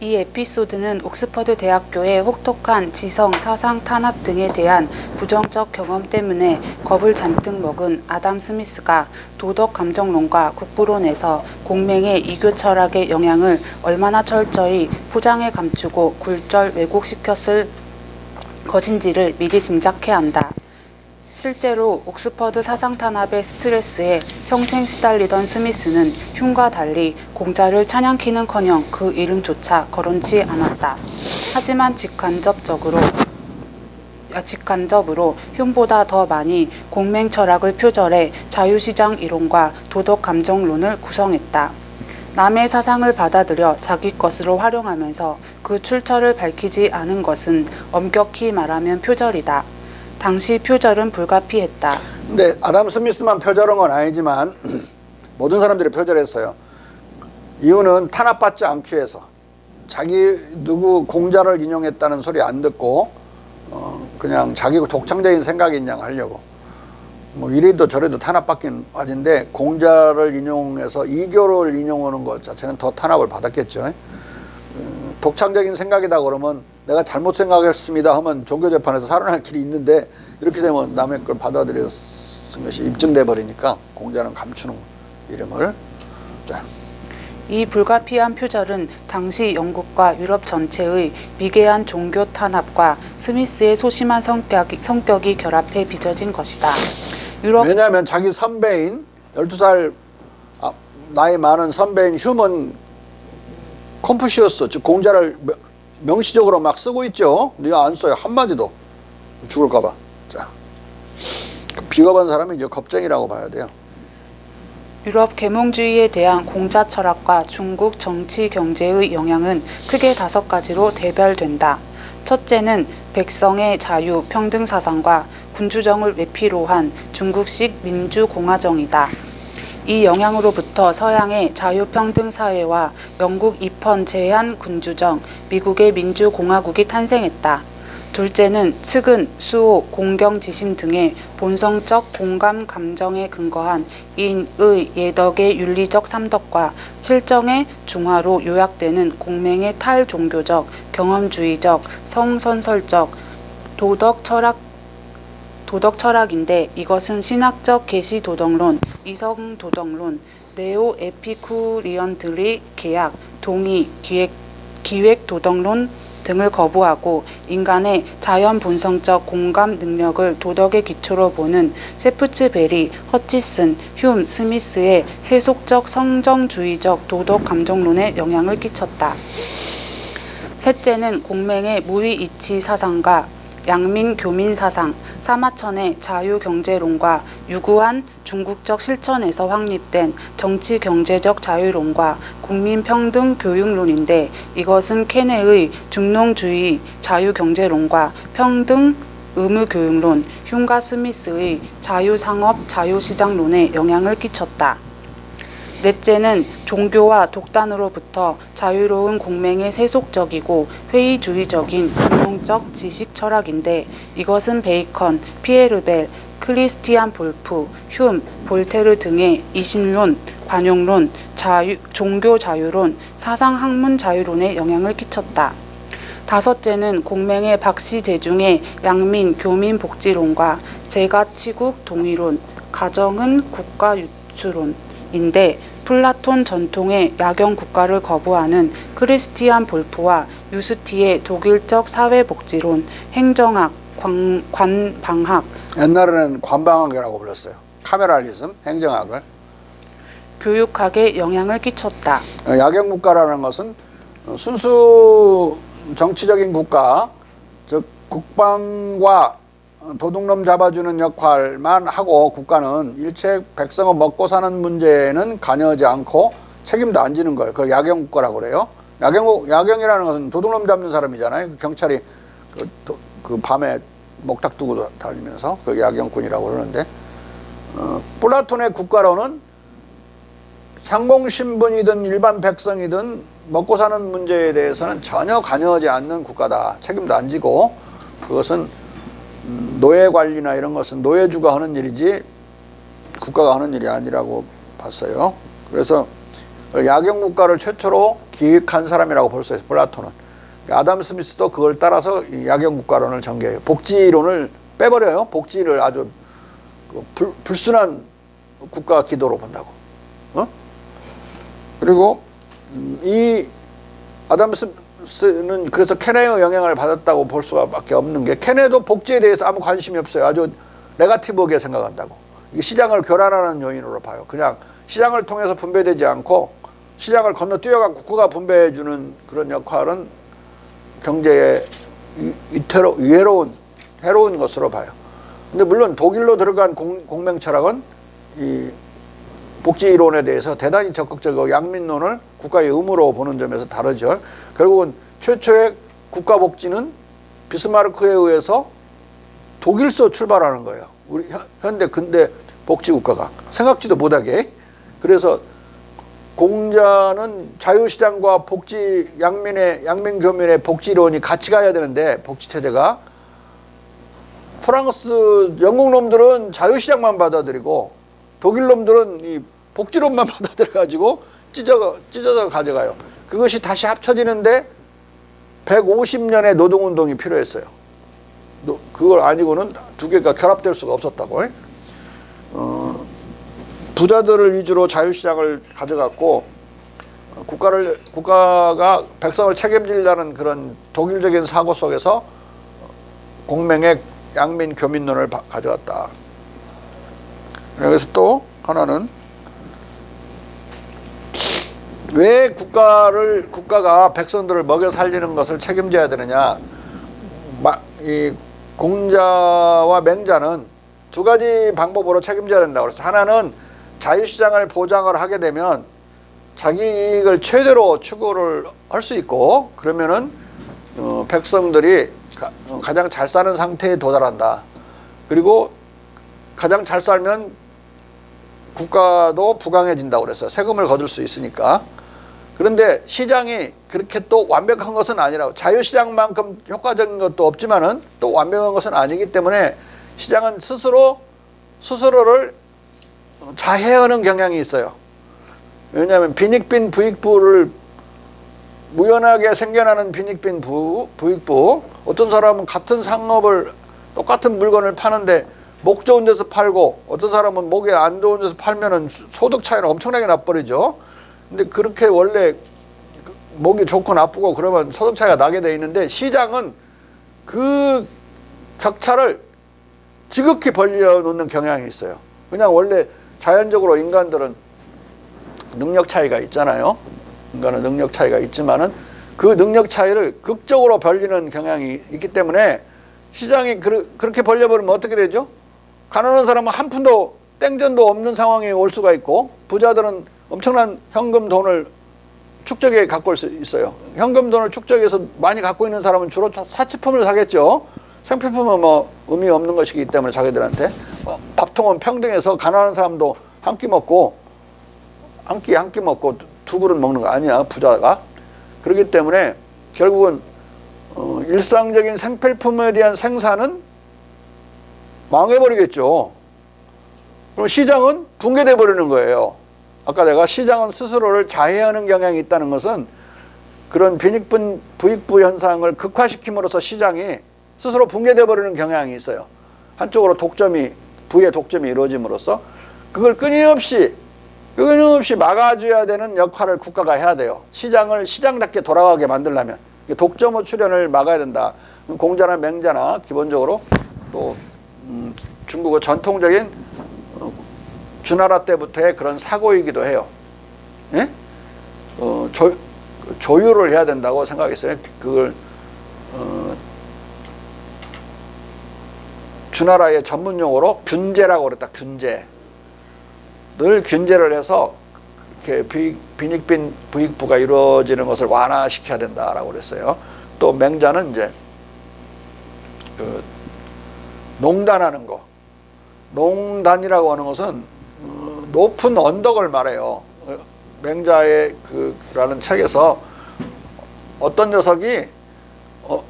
이 에피소드는 옥스퍼드 대학교의 혹독한 지성, 사상 탄압 등에 대한 부정적 경험 때문에 겁을 잔뜩 먹은 아담 스미스가 도덕 감정론과 국부론에서 공맹의 이교 철학의 영향을 얼마나 철저히 포장해 감추고 굴절 왜곡시켰을 것인지를 미리 짐작해야 한다. 실제로 옥스퍼드 사상 탄압의 스트레스에 평생 시달리던 스미스는 흉과 달리 공자를 찬양키는커녕 그 이름조차 거론치 않았다. 하지만 직간접으로 흉보다 더 많이 공맹 철학을 표절해 자유시장 이론과 도덕 감정론을 구성했다. 남의 사상을 받아들여 자기 것으로 활용하면서 그 출처를 밝히지 않은 것은 엄격히 말하면 표절이다. 당시 표절은 불가피했다. 근데 아담 스미스만 표절한 건 아니지만 모든 사람들이 표절했어요. 이유는 탄압받지 않기 위해서. 자기 누구 공자를 인용했다는 소리 안 듣고 그냥 자기 독창적인 생각인 양 하려고. 뭐 이래도 저래도 탄압받긴 하는데 공자를 인용해서 이교를 인용하는 것 자체는 더 탄압을 받았겠죠. 독창적인 생각이다 그러면 내가 잘못 생각했습니다 하면 종교재판에서 살아날 길이 있는데 이렇게 되면 남의 걸 받아들여 쓴 것이 입증돼 버리니까 공자는 감추는 이름을. 자. 이 불가피한 표절은 당시 영국과 유럽 전체의 미개한 종교 탄압과 스미스의 소심한 성격이 결합해 빚어진 것이다. 왜냐하면 자기 선배인 12살 나이 많은 선배인 휴먼 컴푸시어스 즉 공자를 명시적으로 막 쓰고 있죠. 네가 안 써요. 한마디도. 죽을까 봐. 자. 비겁한 사람이 이제 겁쟁이라고 봐야 돼요. 유럽 계몽주의에 대한 공자 철학과 중국 정치 경제의 영향은 크게 5가지로 대별된다. 첫째는 백성의 자유, 평등 사상과 군주정을 외피로 한 중국식 민주공화정이다. 이 영향으로부터 서양의 자유평등 사회와 영국 입헌 제한 군주정, 미국의 민주공화국이 탄생했다. 둘째는 측은, 수호, 공경, 지심 등의 본성적 공감 감정에 근거한 인의, 예덕의 윤리적 삼덕과 칠정의 중화로 요약되는 공맹의 탈종교적, 경험주의적, 성선설적, 도덕 철학 도덕 철학인데 이것은 신학적 계시 도덕론, 이성 도덕론, 네오 에피쿠리언들이 계약, 동의, 기획 도덕론 등을 거부하고 인간의 자연 본성적 공감 능력을 도덕의 기초로 보는 세프츠 베리, 허치슨, 휴մ, 스미스의 세속적 성정주의적 도덕 감정론에 영향을 끼쳤다. 셋째는 공맹의 무위이치 사상과 양민 교민 사상, 사마천의 자유경제론과 유구한 중국적 실천에서 확립된 정치-경제적 자유론과 국민평등 교육론인데 이것은 케네의 중농주의 자유경제론과 평등 의무교육론, 흉과 스미스의 자유상업 자유시장론에 영향을 끼쳤다. 넷째는 종교와 독단으로부터 자유로운 공맹의 세속적이고 회의주의적인 중용적 지식 철학인데 이것은 베이컨, 피에르벨, 크리스티안 볼프, 휴m, 볼테르 등의 이신론, 관용론, 종교 자유론, 사상 학문 자유론에 영향을 끼쳤다. 다섯째는 공맹의 박씨제중의 양민, 교민 복지론과 제가치국 동의론, 가정은 국가 유추론인데 플라톤 전통의 야경 국가를 거부하는 크리스티안 볼프와 유스티의 독일적 사회복지론, 행정학, 관방학, 옛날에는 관방학이라고 불렀어요. 카메랄리즘, 행정학을. 교육학에 영향을 끼쳤다. 야경 국가라는 것은 순수 정치적인 국가, 즉 국방과 도둑놈 잡아주는 역할만 하고 국가는 일체 백성의 먹고 사는 문제는 관여하지 않고 책임도 안 지는 걸 그걸 야경국가라고 그래요. 야경이라는 것은 도둑놈 잡는 사람이잖아요. 경찰이 그 밤에 목탁 두고 다니면서 그 야경꾼이라고 그러는데 플라톤의 국가로는 상공신분이든 일반 백성이든 먹고 사는 문제에 대해서는 전혀 관여하지 않는 국가다. 책임도 안 지고 그것은 노예 관리나 이런 것은 노예주가 하는 일이지 국가가 하는 일이 아니라고 봤어요. 그래서 야경 국가를 최초로 기획한 사람이라고 볼 수 있어요. 플라톤은. 아담 스미스도 그걸 따라서 야경 국가론을 전개해요. 복지론을 빼버려요. 복지를 아주 불순한 국가 기도로 본다고. 그리고 이 아담 스미스는 그래서 케네의 영향을 받았다고 볼 수밖에 없는 게 케네도 복지에 대해서 아무 관심이 없어요. 아주 네거티브하게 생각한다고. 이게 시장을 교란하는 요인으로 봐요. 그냥 시장을 통해서 분배되지 않고 시장을 건너뛰어가고 국가가 분배해주는 그런 역할은 경제의 해로운 것으로 봐요. 근데 물론 독일로 들어간 공맹 철학은 이 복지 이론에 대해서 대단히 적극적이고 양민론을 국가의 의무로 보는 점에서 다르죠. 결국은 최초의 국가 복지는 비스마르크에 의해서 독일서 출발하는 거예요. 우리 현대 근대 복지 국가가 생각지도 못하게. 그래서 공자는 자유시장과 복지 양민 교민의 복지론이 같이 가야 되는데 복지 체제가 프랑스 영국 놈들은 자유시장만 받아들이고 독일 놈들은 이 복지론만 받아들여가지고 찢어서 가져가요. 그것이 다시 합쳐지는데 150년의 노동운동이 필요했어요. 그걸 아니고는 두 개가 결합될 수가 없었다고. 부자들을 위주로 자유시장을 가져갔고 국가가 백성을 책임지려는 그런 독일적인 사고 속에서 공맹의 양민 교민론을 가져갔다. 그래서 또 하나는 왜 국가가 백성들을 먹여 살리는 것을 책임져야 되느냐. 이 공자와 맹자는 두 가지 방법으로 책임져야 된다고 그랬어요. 하나는 자유시장을 보장을 하게 되면 자기 이익을 최대로 추구를 할 수 있고 그러면은 백성들이 가장 잘 사는 상태에 도달한다. 그리고 가장 잘 살면 국가도 부강해진다고 그랬어요. 세금을 거둘 수 있으니까. 그런데 시장이 그렇게 또 완벽한 것은 아니라고. 자유시장만큼 효과적인 것도 없지만은 또 완벽한 것은 아니기 때문에 시장은 스스로를 자해하는 경향이 있어요. 왜냐하면 빈익빈 부익부를 무연하게 생겨나는 빈익빈 부익부. 어떤 사람은 같은 상업을 똑같은 물건을 파는데 목 좋은 데서 팔고 어떤 사람은 목이 안 좋은 데서 팔면은 소득 차이는 엄청나게 나버리죠. 근데 그렇게 원래 목이 좋고 나쁘고 그러면 소득 차이가 나게 돼 있는데 시장은 그 격차를 지극히 벌려놓는 경향이 있어요. 그냥 원래 자연적으로 인간들은 능력 차이가 있잖아요. 인간은 능력 차이가 있지만은 그 능력 차이를 극적으로 벌리는 경향이 있기 때문에 시장이 그렇게 벌려버리면 어떻게 되죠? 가난한 사람은 한 푼도 땡전도 없는 상황에 올 수가 있고 부자들은 엄청난 현금 돈을 축적해 갖고 올 수 있어요. 현금 돈을 축적해서 많이 갖고 있는 사람은 주로 사치품을 사겠죠. 생필품은 뭐 의미 없는 것이기 때문에 자기들한테 밥통은 평등해서 가난한 사람도 한 끼 먹고 한 끼 먹고 두 그릇 먹는 거 아니야 부자가. 그렇기 때문에 결국은 일상적인 생필품에 대한 생산은 망해버리겠죠. 그럼 시장은 붕괴돼 버리는 거예요. 아까 내가 시장은 스스로를 자해하는 경향이 있다는 것은 그런 부익부 현상을 극화시킴으로써 시장이 스스로 붕괴돼 버리는 경향이 있어요. 한쪽으로 부의 독점이 이루어짐으로써 그걸 끊임없이 막아줘야 되는 역할을 국가가 해야 돼요. 시장을 시장답게 돌아가게 만들려면 독점의 출현을 막아야 된다. 공자나 맹자나 기본적으로 또 중국의 전통적인 주나라 때부터의 그런 사고이기도 해요. 예? 조율을 해야 된다고 생각했어요. 그걸 주나라의 전문 용어로 균제라고 그랬다. 균제. 늘 균제를 해서 이렇게 빈익빈 부익부가 이루어지는 것을 완화시켜야 된다라고 그랬어요. 또 맹자는 이제 그 농단하는 거. 농단이라고 하는 것은 높은 언덕을 말해요. 맹자의 그라는 책에서 어떤 녀석이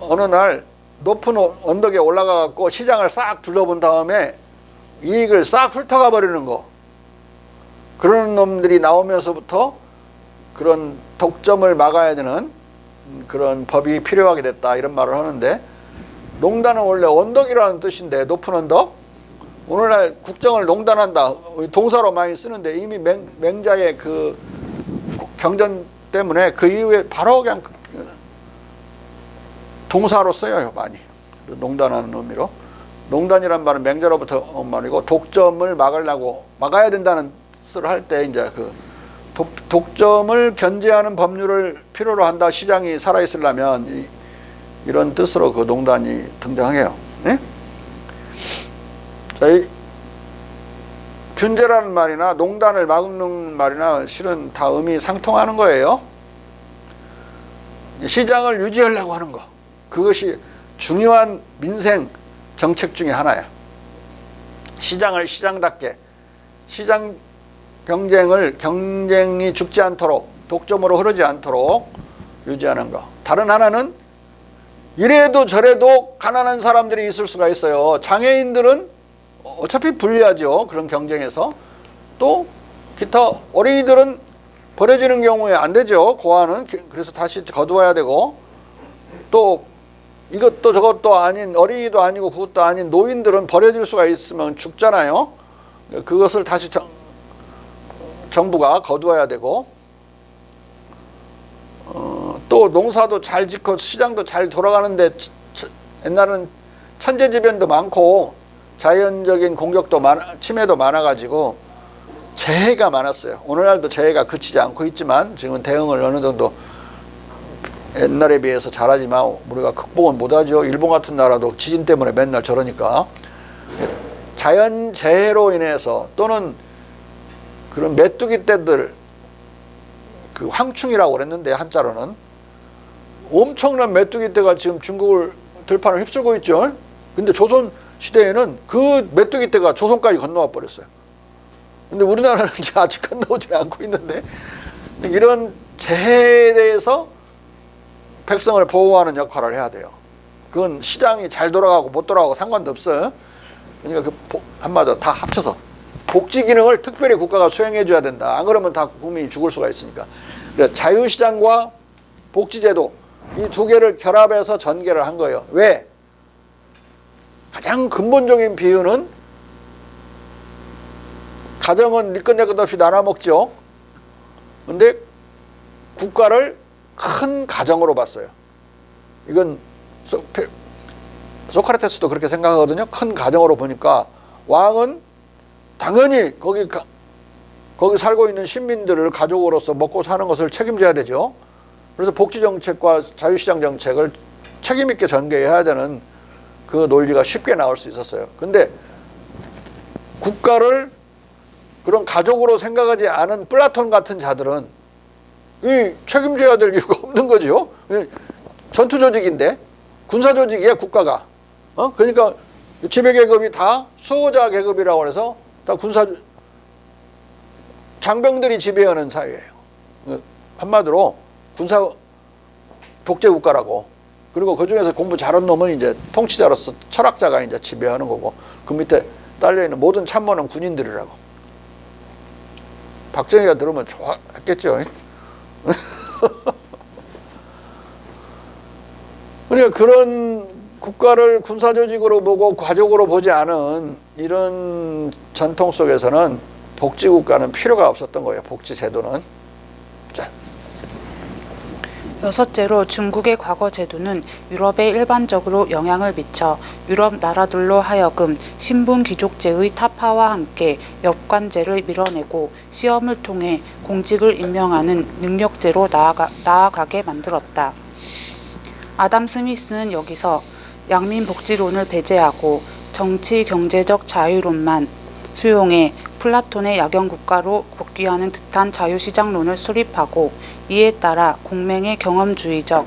어느 날 높은 언덕에 올라가 갖고 시장을 싹 둘러본 다음에 이익을 싹 훑어가 버리는 거. 그런 놈들이 나오면서부터 그런 독점을 막아야 되는 그런 법이 필요하게 됐다 이런 말을 하는데 농단은 원래 언덕이라는 뜻인데 높은 언덕? 오늘날 국정을 농단한다 동사로 많이 쓰는데 이미 맹자의 그 경전 때문에 그 이후에 바로 그냥 동사로 써요 많이. 농단하는 의미로. 농단이란 말은 맹자로부터 온 말이고 독점을 막아야 된다는 뜻을 할 때 이제 그 독점을 견제하는 법률을 필요로 한다. 시장이 살아있으려면 이런 뜻으로 그 농단이 등장해요. 네? 자, 이 균제라는 말이나 농단을 막는 말이나 실은 다 의미 상통하는 거예요. 시장을 유지하려고 하는 거. 그것이 중요한 민생 정책 중에 하나야. 시장을 시장답게 시장 경쟁이 죽지 않도록 독점으로 흐르지 않도록 유지하는 거. 다른 하나는 이래도 저래도 가난한 사람들이 있을 수가 있어요. 장애인들은 어차피 불리하죠. 그런 경쟁에서. 또 기타 어린이들은 버려지는 경우에 안 되죠. 고아는. 그래서 다시 거두어야 되고 또 이것도 저것도 아닌 어린이도 아니고 그것도 아닌 노인들은 버려질 수가 있으면 죽잖아요. 그것을 다시 정부가 거두어야 되고 또 농사도 잘 짓고 시장도 잘 돌아가는데 옛날은 천재지변도 많고 자연적인 공격도 침해도 많아가지고 재해가 많았어요. 오늘날도 재해가 그치지 않고 있지만 지금은 대응을 어느 정도 옛날에 비해서 잘하지만 우리가 극복은 못하죠. 일본 같은 나라도 지진 때문에 맨날 저러니까 자연재해로 인해서 또는 그런 메뚜기 떼들 그 황충이라고 그랬는데 한자로는 엄청난 메뚜기 떼가 지금 중국을 들판을 휩쓸고 있죠. 근데 조선 시대에는 그 메뚜기 떼가 조선까지 건너와 버렸어요. 근데 우리나라는 아직 건너오지 않고 있는데 이런 재해에 대해서 백성을 보호하는 역할을 해야 돼요. 그건 시장이 잘 돌아가고 못 돌아가고 상관도 없어요. 그러니까 한마디로 다 합쳐서 복지 기능을 특별히 국가가 수행해 줘야 된다. 안 그러면 다 국민이 죽을 수가 있으니까. 그래서 자유시장과 복지제도 이 두 개를 결합해서 전개를 한 거예요. 왜? 가장 근본적인 비유는 가정은 니끈니끈 없이 나눠 먹죠. 근데 국가를 큰 가정으로 봤어요. 이건 소크라테스도 그렇게 생각하거든요. 큰 가정으로 보니까 왕은 당연히 거기 살고 있는 신민들을 가족으로서 먹고 사는 것을 책임져야 되죠. 그래서 복지정책과 자유시장 정책을 책임있게 전개해야 되는 그 논리가 쉽게 나올 수 있었어요. 근데 국가를 그런 가족으로 생각하지 않은 플라톤 같은 자들은 이 책임져야 될 이유가 없는 거죠. 전투 조직인데 군사 조직이야 국가가. 그러니까 지배 계급이 다 수호자 계급이라고 해서 다 군사 장병들이 지배하는 사회예요. 한마디로 군사 독재 국가라고. 그리고 그 중에서 공부 잘한 놈은 이제 통치자로서 철학자가 이제 지배하는 거고, 그 밑에 딸려 있는 모든 참모는 군인들이라고. 박정희가 들으면 좋아했겠죠. 그러니까 그런 국가를 군사 조직으로 보고 가족으로 보지 않은 이런 전통 속에서는 복지 국가는 필요가 없었던 거예요. 복지 제도는. 자. 여섯째로 중국의 과거 제도는 유럽에 일반적으로 영향을 미쳐 유럽 나라들로 하여금 신분 귀족제의 타파와 함께 엽관제를 밀어내고 시험을 통해 공직을 임명하는 능력제로 나아가게 만들었다. 아담 스미스는 여기서 양민복지론을 배제하고 정치 경제적 자유론만 수용해 플라톤의 야경국가로 복귀하는 듯한 자유시장론을 수립하고, 이에 따라 공맹의 경험주의적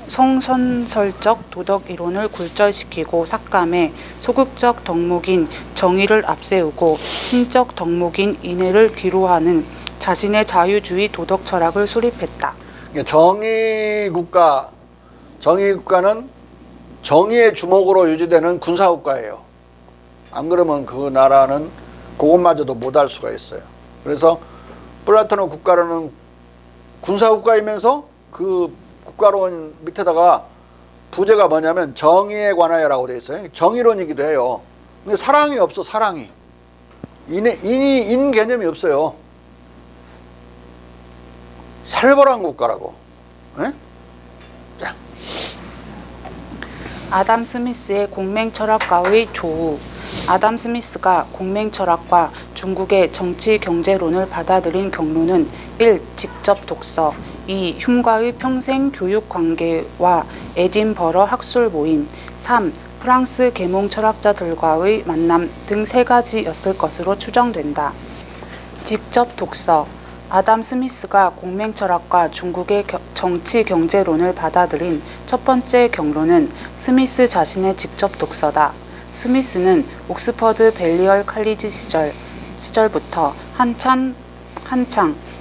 성선설적 도덕이론을 굴절시키고 삭감해 소극적 덕목인 정의를 앞세우고 신적 덕목인 인애를 뒤로하는 자신의 자유주의 도덕 철학을 수립했다. 정의국가는 정의의 주목으로 유지되는 군사국가예요. 안 그러면 그 나라는 그것마저도 못할 수가 있어요. 그래서 플라톤의 국가로는 군사국가이면서 그 국가론 밑에다가 부제가 뭐냐면 정의에 관하여라고 되어 있어요. 정의론이기도 해요. 근데 사랑이 없어. 사랑이. 인 개념이 없어요. 살벌한 국가라고. 에? 자. 아담 스미스의 공맹철학과의 조우. 아담 스미스가 공맹철학과 중국의 정치-경제론을 받아들인 경로는 1. 직접 독서, 2. 흉과의 평생 교육관계와 에딘버러 학술 모임, 3. 프랑스 계몽 철학자들과의 만남 등 3가지였을 것으로 추정된다. 직접 독서. 아담 스미스가 공맹철학과 중국의 정치-경제론을 받아들인 첫 번째 경로는 스미스 자신의 직접 독서다. 스미스는 옥스퍼드 벨리얼 칼리지 시절부터 한창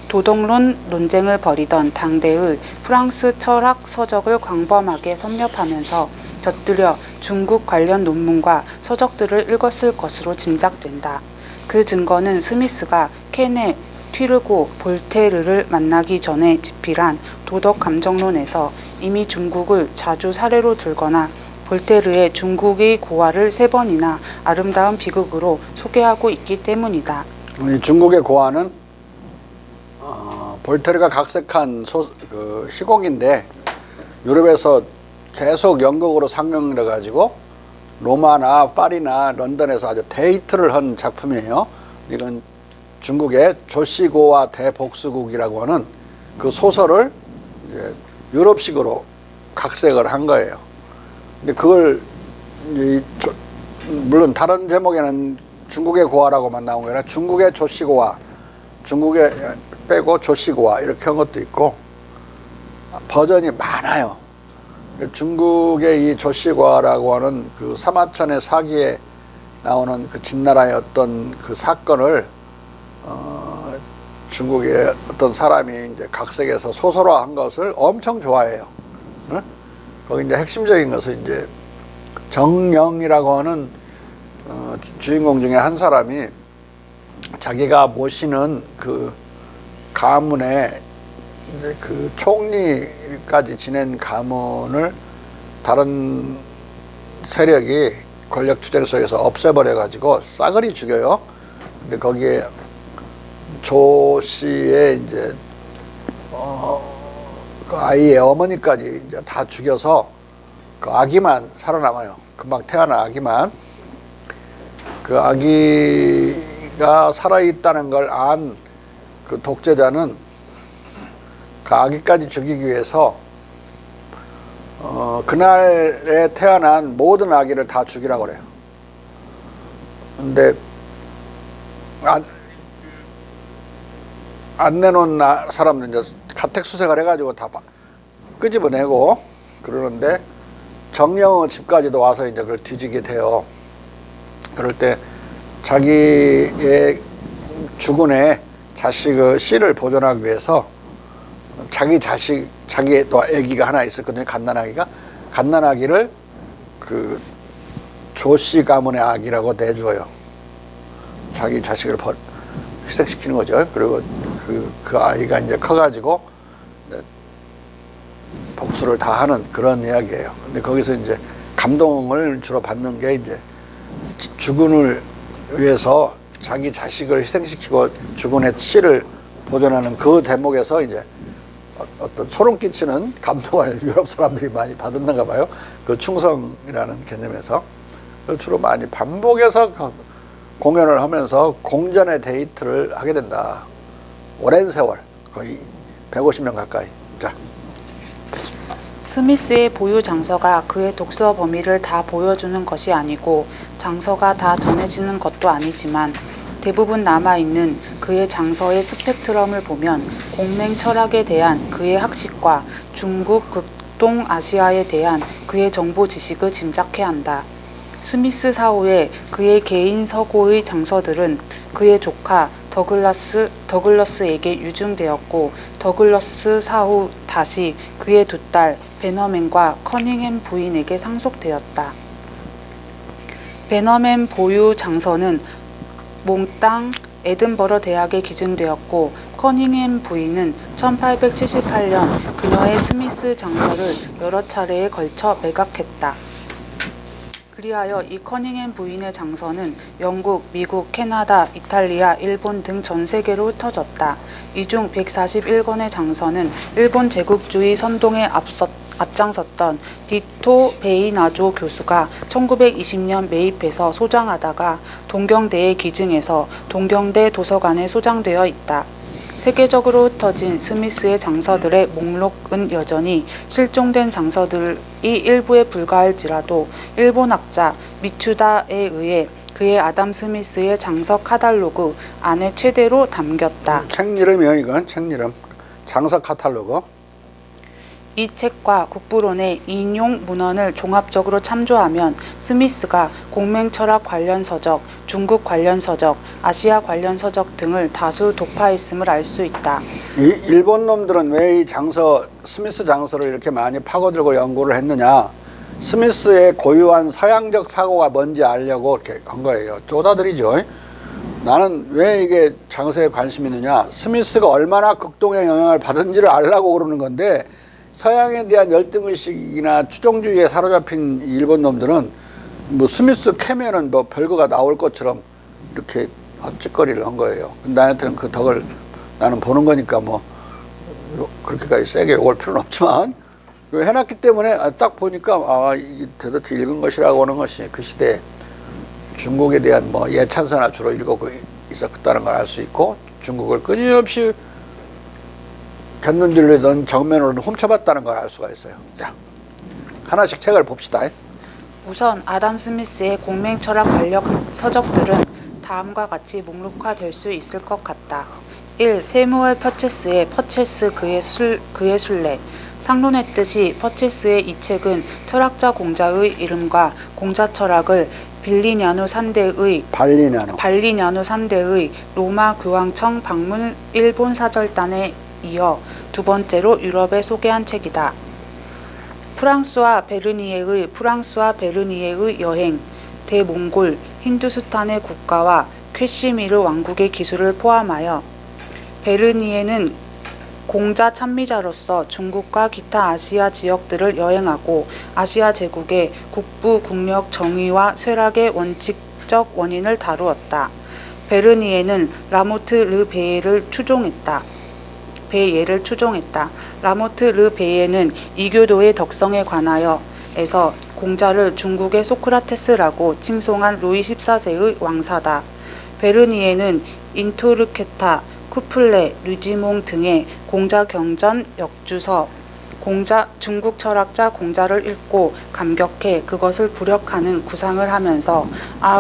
도덕론 논쟁을 벌이던 당대의 프랑스 철학 서적을 광범하게 섭렵하면서 곁들여 중국 관련 논문과 서적들을 읽었을 것으로 짐작된다. 그 증거는 스미스가 케네, 튀르고, 볼테르를 만나기 전에 집필한 도덕감정론에서 이미 중국을 자주 사례로 들거나 볼테르의 중국의 고아를 3번이나 아름다운 비극으로 소개하고 있기 때문이다. 중국의 고아는 볼테르가 각색한 시곡인데 유럽에서 계속 연극으로 상영돼 가지고 로마나 파리나 런던에서 아주 데이트를 한 작품이에요. 이건 중국의 조시고와 대복수국이라고 하는 그 소설을 이제 유럽식으로 각색을 한 거예요. 근데 그걸 물론 다른 제목에는 중국의 고아라고만 나온 게 아니라 중국의 조시고아, 중국의 빼고 조시고아 이렇게 한 것도 있고 버전이 많아요. 중국의 이 조시고아라고 하는 그 사마천의 사기에 나오는 그 진나라의 어떤 그 사건을 중국의 어떤 사람이 이제 각색해서 소설화한 것을 엄청 좋아해요. 응? 거기 이제 핵심적인 것은 이제 정영이라고 하는 주인공 중에 한 사람이 자기가 모시는 그 가문에 이제 그 총리까지 지낸 가문을 다른 세력이 권력 투쟁 속에서 없애버려 가지고 싸그리 죽여요. 근데 거기에 조 씨의 이제 그 아이의 어머니까지 이제 다 죽여서 그 아기만 살아남아요. 금방 태어난 아기만. 그 아기가 살아있다는 걸 안 그 독재자는 그 아기까지 죽이기 위해서 그날에 태어난 모든 아기를 다 죽이라고 그래요. 근데 안 내놓은 사람들 이제 가택수색을 해가지고 다 끄집어내고 그러는데 정영의 집까지도 와서 이제 그걸 뒤지게 돼요. 그럴 때 자기의 죽은 애 자식의 씨를 보존하기 위해서 자기의 또 아기가 하나 있었거든요. 갓난아기를 그 조씨 가문의 아기라고 내줘요. 자기 자식을 희생시키는 거죠. 그리고 그 아이가 이제 커가지고 복수를 다 하는 그런 이야기예요. 근데 거기서 이제 감동을 주로 받는 게 이제 죽은을 위해서 자기 자식을 희생시키고 죽은 애 씨를 보존하는 그 대목에서 이제 어떤 소름 끼치는 감동을 유럽 사람들이 많이 받았는가 봐요. 그 충성이라는 개념에서. 주로 많이 반복해서 공연을 하면서 공전의 데이트를 하게 된다. 오랜 세월, 거의 150년 가까이. 자. 스미스의 보유 장서가 그의 독서 범위를 다 보여주는 것이 아니고 장서가 다 전해지는 것도 아니지만 대부분 남아있는 그의 장서의 스펙트럼을 보면 공맹 철학에 대한 그의 학식과 중국 극동아시아에 대한 그의 정보 지식을 짐작해야 한다. 스미스 사후에 그의 개인 서고의 장서들은 그의 조카 더글러스에게 유증되었고 더글러스 사후 다시 그의 두 딸 베너맨과 커닝햄 부인에게 상속되었다. 베너맨 보유 장서는 몽땅 에든버러 대학에 기증되었고 커닝햄 부인은 1878년 그녀의 스미스 장서를 여러 차례에 걸쳐 매각했다. 그리하여 이 커닝햄 부인의 장서는 영국, 미국, 캐나다, 이탈리아, 일본 등 전 세계로 흩어졌다. 이 중 141권의 장서는 일본 제국주의 선동에 앞장섰던 디토 베이나조 교수가 1920년 매입해서 소장하다가 동경대에 기증해서 동경대 도서관에 소장되어 있다. 세계적으로 흩어진 스미스의 장서들의 목록은 여전히 실종된 장서들이 일부에 불과할지라도 일본 학자 미추다에 의해 그의 아담 스미스의 장서 카탈로그 안에 최대로 담겼다. 책 이름이요, 이건 책 이름. 장서 카탈로그. 이 책과 국부론의 인용 문헌을 종합적으로 참조하면 스미스가 공맹철학 관련 서적, 중국 관련 서적, 아시아 관련 서적 등을 다수 독파했음을 알 수 있다. 이 일본 놈들은 왜 이 스미스 장서를 이렇게 많이 파고들고 연구를 했느냐? 스미스의 고유한 서양적 사고가 뭔지 알려고 이렇게 한 거예요. 쪼다들이죠. 나는 왜 이게 장서에 관심이 있느냐? 스미스가 얼마나 극동의 영향을 받은지를 알려고 그러는 건데 서양에 대한 열등의식이나 추종주의에 사로잡힌 일본 놈들은 뭐 스미스 캐면은 뭐 별거가 나올 것처럼 이렇게 헛짓거리를 한 거예요. 나한테는 그 덕을 나는 보는 거니까 뭐 그렇게까지 세게 올 필요는 없지만 해놨기 때문에 딱 보니까 이게 도대체 읽은 것이라고 하는 것이 그 시대에 중국에 대한 뭐 예찬사나 주로 읽고 있었다는 걸 알 수 있고 중국을 끊임없이 견눈질리던 정면으로 훔쳐봤다는 걸 알 수가 있어요. 자, 하나씩 책을 봅시다. 우선 아담 스미스의 공맹철학 관련 서적들은 다음과 같이 목록화될 수 있을 것 같다. 1. 세무엘 퍼체스의 퍼체스 그의 순례. 상론했듯이 퍼체스의 이 책은 철학자 공자의 이름과 공자 철학을 발리냐누 산대의 로마 교황청 방문 일본 사절단에 이어 두 번째로 유럽에 소개한 책이다. 프랑스와 베르니에의 여행, 대몽골, 힌두스탄의 국가와 쾌시미르 왕국의 기술을 포함하여 베르니에는 공자 찬미자로서 중국과 기타 아시아 지역들을 여행하고 아시아 제국의 국부, 국력, 정의와 쇠락의 원칙적 원인을 다루었다. 베르니에는 라모트 르 베예를 추종했다. 라모트 르 베예는 이교도의 덕성에 관하여 에서 공자를 중국의 소크라테스라고 칭송한 루이 14세의 왕사다. 베르니에는 인토르케타, 쿠플레, 류지몽 등의 공자 경전 역주서, 중국 철학자 공자를 읽고 감격해 그것을 부력하는 구상을 하면서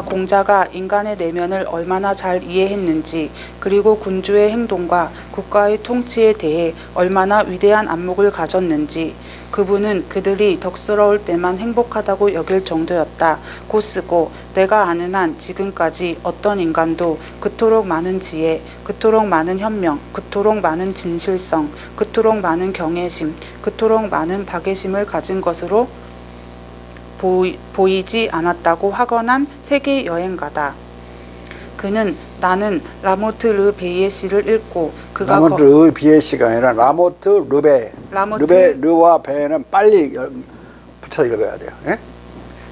공자가 인간의 내면을 얼마나 잘 이해했는지, 그리고 군주의 행동과 국가의 통치에 대해 얼마나 위대한 안목을 가졌는지, 그분은 그들이 덕스러울 때만 행복하다고 여길 정도였다 고 쓰고, 내가 아는 한 지금까지 어떤 인간도 그토록 많은 지혜, 그토록 많은 현명, 그토록 많은 진실성, 그토록 많은 경외심, 그토록 많은 박애심을 가진 것으로 보이지 않았다고 하거난 세계 여행가다. 그는 나는 라모트 르 베이에 시를 읽고 라모트 르 베이에 시가 아니라 라모트 르베. 르와 베는 빨리 붙여 읽어야 돼요. 예?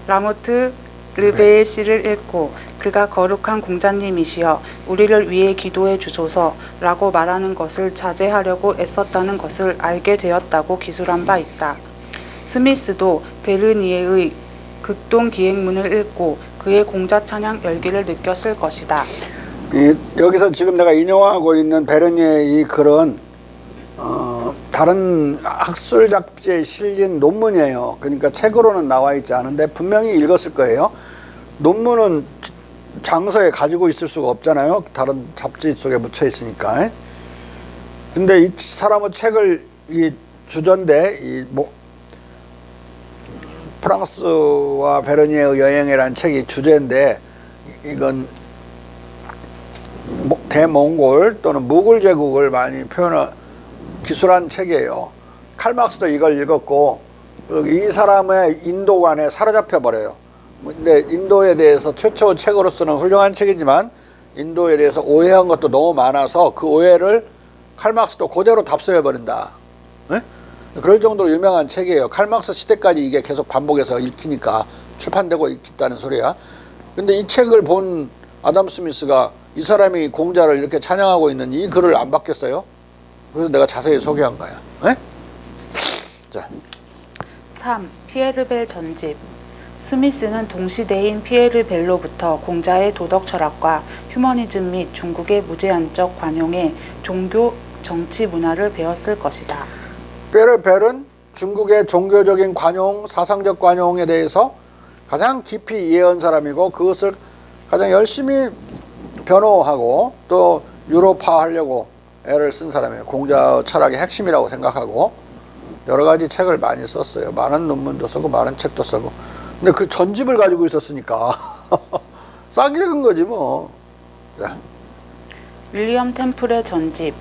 라모트 르베의 시를 읽고 그가 거룩한 공자님이시여 우리를 위해 기도해 주소서라고 말하는 것을 자제하려고 애썼다는 것을 알게 되었다고 기술한 바 있다. 스미스도 베르니에의 극동 기행문을 읽고 그의 공자 찬양 열기를 느꼈을 것이다. 여기서 지금 내가 인용하고 있는 베르니에의 이 글은 다른 학술 잡지에 실린 논문이에요. 그러니까 책으로는 나와 있지 않은데 분명히 읽었을 거예요. 논문은 장서에 가지고 있을 수가 없잖아요. 다른 잡지 속에 묻혀 있으니까. 근데 이 사람은 책을 이 주전데 프랑스와 베르니에의 여행이라는 책이 주제인데, 이건 대몽골 또는 무굴 제국을 많이 기술한 책이에요. 칼막스도 이걸 읽었고, 이 사람의 인도관에 사로잡혀 버려요. 근데 인도에 대해서 최초 책으로서는 훌륭한 책이지만 인도에 대해서 오해한 것도 너무 많아서 그 오해를 칼막스도 그대로 답습해 버린다. 네? 그럴 정도로 유명한 책이에요. 칼막스 시대까지 이게 계속 반복해서 읽히니까 출판되고 있다는 소리야. 근데 이 책을 본 아담 스미스가 이 사람이 공자를 이렇게 찬양하고 있는 이 글을 안 받겠어요? 그래서 내가 자세히 소개한 거야. 네? 자. 3. 피에르 벨 전집. 스미스는 동시대인 피에르 벨로부터 공자의 도덕 철학과 휴머니즘 및 중국의 무제한적 관용의 종교 정치 문화를 배웠을 것이다. 피에르 벨은 중국의 종교적인 관용, 사상적 관용에 대해서 가장 깊이 이해한 사람이고, 그것을 가장 열심히 변호하고 또 유로파하려고 애를 쓴 사람이에요. 공자 철학의 핵심이라고 생각하고 여러 가지 책을 많이 썼어요. 많은 논문도 쓰고 많은 책도 쓰고. 근데 그 전집을 가지고 있었으니까 싹 읽은 거지 뭐. 자. 윌리엄 템플의 전집.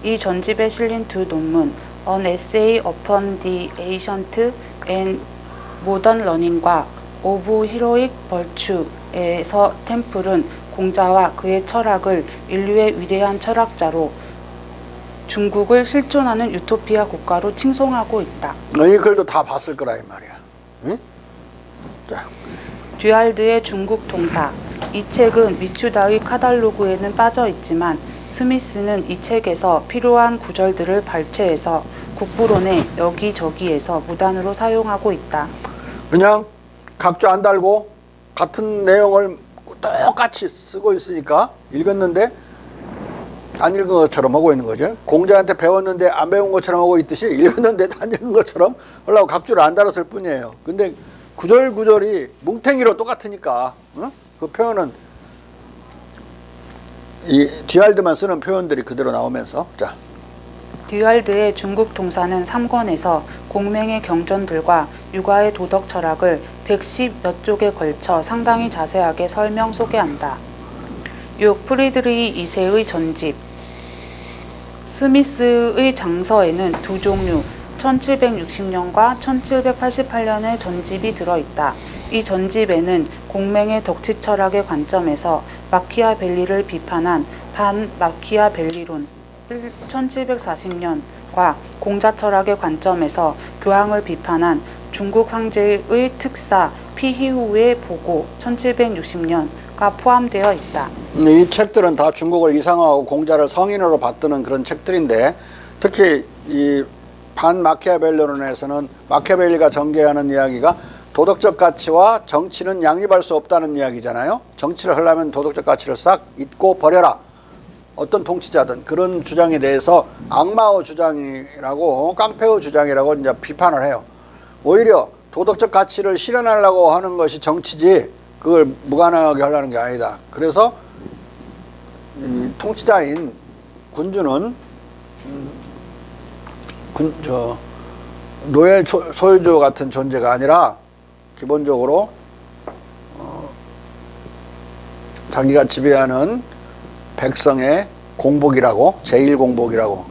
이 전집에 실린 두 논문, An Essay upon the Ancient and Modern Learning과 Of Heroic Virtue에서 템플은 공자와 그의 철학을 인류의 위대한 철학자로, 중국을 실존하는 유토피아 국가로 칭송하고 있다. 이 글도 다 봤을 거라 이 말이야. 응? 자. 듀알드의 중국 동사. 이 책은 미추다의 카달로그에는 빠져 있지만 스미스는 이 책에서 필요한 구절들을 발췌해서 국부론의 여기저기에서 무단으로 사용하고 있다. 그냥 각주 안 달고 같은 내용을 똑같이 쓰고 있으니까 읽었는데 안 읽은 것처럼 하고 있는 거죠. 공자한테 배웠는데 안 배운 것처럼 하고 있듯이 읽었는데 안 읽은 것처럼 하려고 각주를 안 달았을 뿐이에요. 근데 구절구절이 뭉탱이로 똑같으니까 그 표현은 이 듀알드만 쓰는 표현들이 그대로 나오면서. 자. 듀알드의 중국 동사는 3권에서 공맹의 경전들과 육아의 도덕 철학을 110여 쪽에 걸쳐 상당히 자세하게 설명 소개한다. 6. 프리드리히 2세의 전집. 스미스의 장서에는 두 종류, 1760년과 1788년의 전집이 들어있다. 이 전집에는 공맹의 덕치 철학의 관점에서 마키아벨리를 비판한 반 마키아벨리론 1740년과 공자 철학의 관점에서 교황을 비판한 중국 황제의 특사 피히우의 보고 1760년가 포함되어 있다. 이 책들은 다 중국을 이상화하고 공자를 성인으로 받드는 그런 책들인데, 특히 이 반마키아벨리론에서는 마키아벨리가 전개하는 이야기가 도덕적 가치와 정치는 양립할 수 없다는 이야기잖아요. 정치를 하려면 도덕적 가치를 싹 잊고 버려라. 어떤 통치자든 그런 주장에 대해서 악마의 주장이라고, 깡패의 주장이라고 이제 비판을 해요. 오히려 도덕적 가치를 실현하려고 하는 것이 정치지 그걸 무관하게 하려는 게 아니다. 그래서 이 통치자인 군주는 노예 소유주 같은 존재가 아니라 기본적으로 자기가 지배하는 백성의 공복이라고, 제1공복이라고,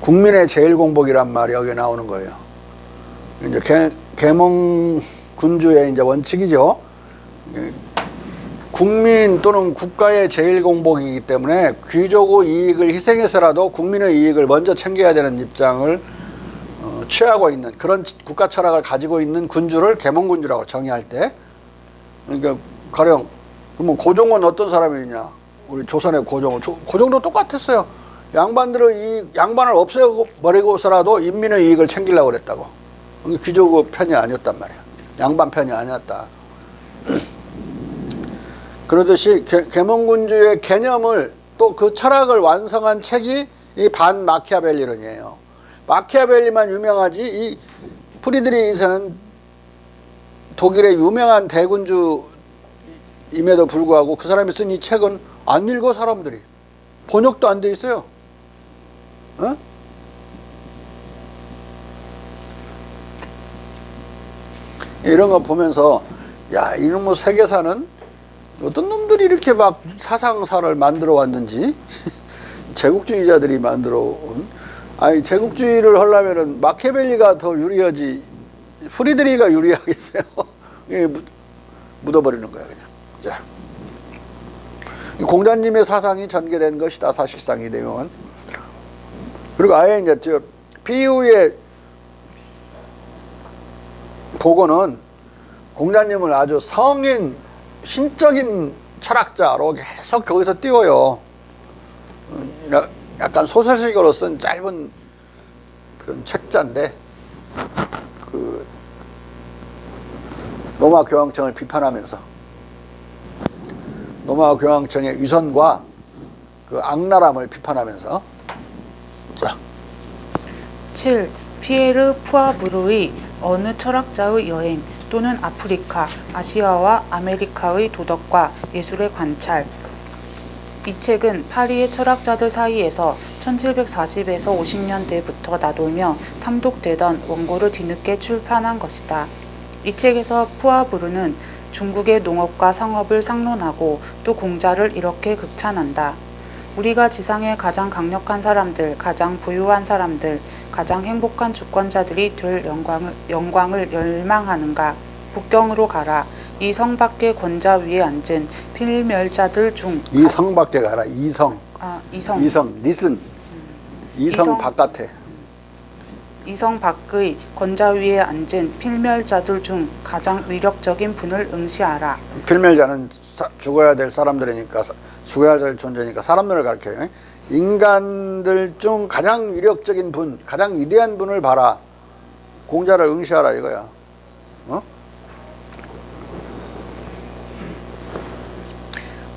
국민의 제1공복이란 말이 여기 나오는 거예요. 이제 계몽 군주의 이제 원칙이죠. 국민 또는 국가의 제1공복이기 때문에 귀족의 이익을 희생해서라도 국민의 이익을 먼저 챙겨야 되는 입장을 취하고 있는 그런 국가 철학을 가지고 있는 군주를 계몽군주라고 정의할 때, 그러니까 가령 그러면 고종은 어떤 사람이냐? 우리 조선의 고종은 고종도 똑같았어요. 양반을 없애버리고서라도 인민의 이익을 챙기려고 그랬다고. 귀족의 편이 아니었단 말이야. 양반 편이 아니었다. 그러듯이 계몽군주의 개념을, 또 그 철학을 완성한 책이 이 반마키아벨리론이에요. 마키아벨리만 유명하지 이 프리드리히는 독일의 유명한 대군주임에도 불구하고 그 사람이 쓴 이 책은 안 읽어, 사람들이. 번역도 안 돼 있어요. 어? 이런 거 보면서, 야, 이놈의 세계사는 어떤 놈들이 이렇게 막 사상사를 만들어 왔는지, 제국주의자들이 만들어 온, 아니, 제국주의를 하려면은 마키아벨리가 더 유리하지, 프리드리히가 유리하겠어요. 묻어버리는 거야, 그냥. 자, 공자님의 사상이 전개된 것이다, 사실상 이 내용은. 그리고 아예 이제 저 비유의 보고는 공자님을 아주 성인, 신적인 철학자로 계속 거기서 띄워요. 약간 소설식으로 쓴 짧은 그런 책자인데, 그 로마 교황청을 비판하면서 로마 교황청의 위선과 그 악랄함을 비판하면서. 자. 7. 피에르 푸아브르의 어느 철학자의 여행 또는 아프리카, 아시아와 아메리카의 도덕과 예술의 관찰. 이 책은 파리의 철학자들 사이에서 1740에서 50년대부터 나돌며 탐독되던 원고를 뒤늦게 출판한 것이다. 이 책에서 푸아브르는 중국의 농업과 상업을 상론하고 또 공자를 이렇게 극찬한다. 우리가 지상의 가장 강력한 사람들, 가장 부유한 사람들, 가장 행복한 주권자들이 될 영광을 열망하는가? 북경으로 가라. 이 성 밖의 권자 위에 앉은 필멸자들 중. 이 성 밖에 가라. 이성. 이성. 리슨. 이성 바깥에. 이성 밖의 권자 위에 앉은 필멸자들 중 가장 위력적인 분을 응시하라. 필멸자는 죽어야 될 사람들이니까, 죽어야 될 존재니까 사람들을 가르쳐요. 인간들 중 가장 위력적인 분, 가장 위대한 분을 봐라. 공자를 응시하라 이거야. 어?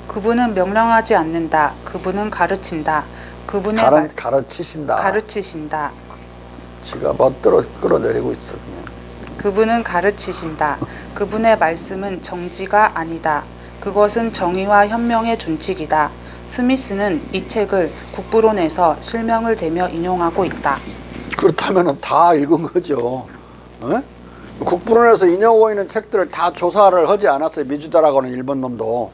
그분은 명령하지 않는다. 그분은 가르친다. 그분의 가르치신다. 지가 멋대로 끌어내리고 있어 그냥. 그분은 가르치신다. 그분의 말씀은 정지가 아니다. 그것은 정의와 현명의 준칙이다. 스미스는 이 책을 국부론에서 실명을 대며 인용하고 있다. 그렇다면 다 읽은 거죠. 어? 국부론에서 인용하고 있는 책들을 다 조사를 하지 않았어요. 미주다라고는 일본 놈도.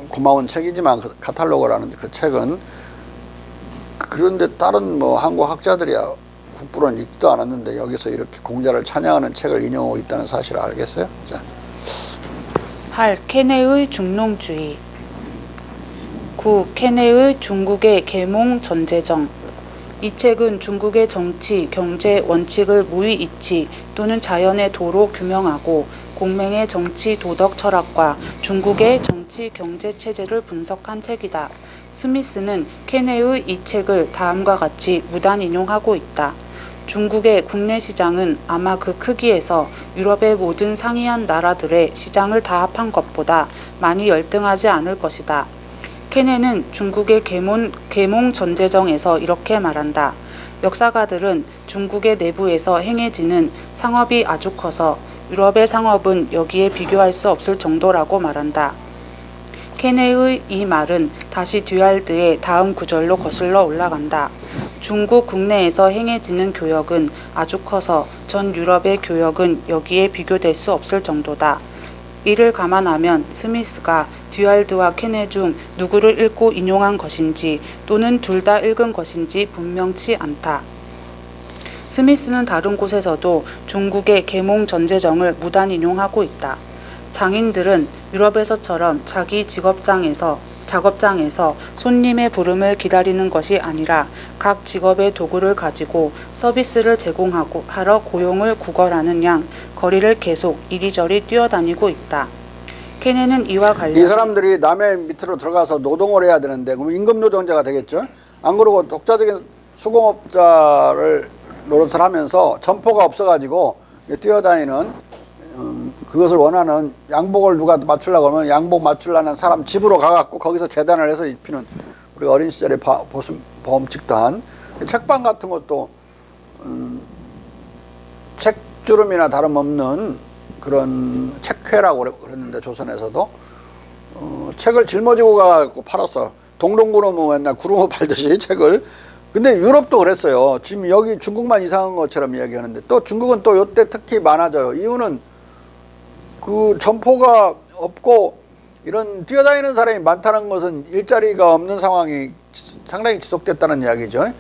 고마운 책이지만 그 카탈로그라는 그 책은. 그런데 다른 뭐 한국 학자들이야 국부론 읽지도 않았는데 여기서 이렇게 공자를 찬양하는 책을 인용하고 있다는 사실을 알겠어요? 자. 8. 케네의 중농주의. 9. 케네의 중국의 계몽 전제정. 이 책은 중국의 정치, 경제 원칙을 무의 이치 또는 자연의 도로 규명하고 공맹의 정치 도덕 철학과 중국의 정치 정치 경제 체제를 분석한 책이다. 스미스는 케네의 이 책을 다음과 같이 무단 인용하고 있다. 중국의 국내 시장은 아마 그 크기에서 유럽의 모든 상이한 나라들의 시장을 다 합한 것보다 많이 열등하지 않을 것이다. 케네는 중국의 계몽 전제정에서 이렇게 말한다. 역사가들은 중국의 내부에서 행해지는 상업이 아주 커서 유럽의 상업은 여기에 비교할 수 없을 정도라고 말한다. 케네의 이 말은 다시 듀알드의 다음 구절로 거슬러 올라간다. 중국 국내에서 행해지는 교역은 아주 커서 전 유럽의 교역은 여기에 비교될 수 없을 정도다. 이를 감안하면 스미스가 듀알드와 케네 중 누구를 읽고 인용한 것인지 또는 둘 다 읽은 것인지 분명치 않다. 스미스는 다른 곳에서도 중국의 계몽 전제정을 무단 인용하고 있다. 장인들은 유럽에서처럼 자기 작업장에서 손님의 부름을 기다리는 것이 아니라 각 직업의 도구를 가지고 서비스를 제공하러 고용을 구걸하는 양 거리를 계속 이리저리 뛰어다니고 있다. 케네는 이와 관련 이 사람들이 남의 밑으로 들어가서 노동을 해야 되는데 그럼 임금 노동자가 되겠죠. 안 그러고 독자적인 수공업자를 노릇을 하면서 점포가 없어가지고 뛰어다니는 그것을 원하는 양복을 누가 맞추려고 하면 양복 맞추려는 사람 집으로 가갖고 거기서 재단을 해서 입히는 우리 어린 시절에 범칙도 한 책방 같은 것도 책주름이나 다름없는 그런 책회라고 그랬는데 조선에서도 책을 짊어지고 가갖고 팔았어. 동동구르무 맨날 구르무 팔듯이 책을. 근데 유럽도 그랬어요. 지금 여기 중국만 이상한 것처럼 이야기하는데 또 중국은 또 요때 특히 많아져요. 이유는 그 점포가 없고 이런 뛰어다니는 사람이 많다는 것은 일자리가 없는 상황이 상당히 지속됐다는 이야기죠.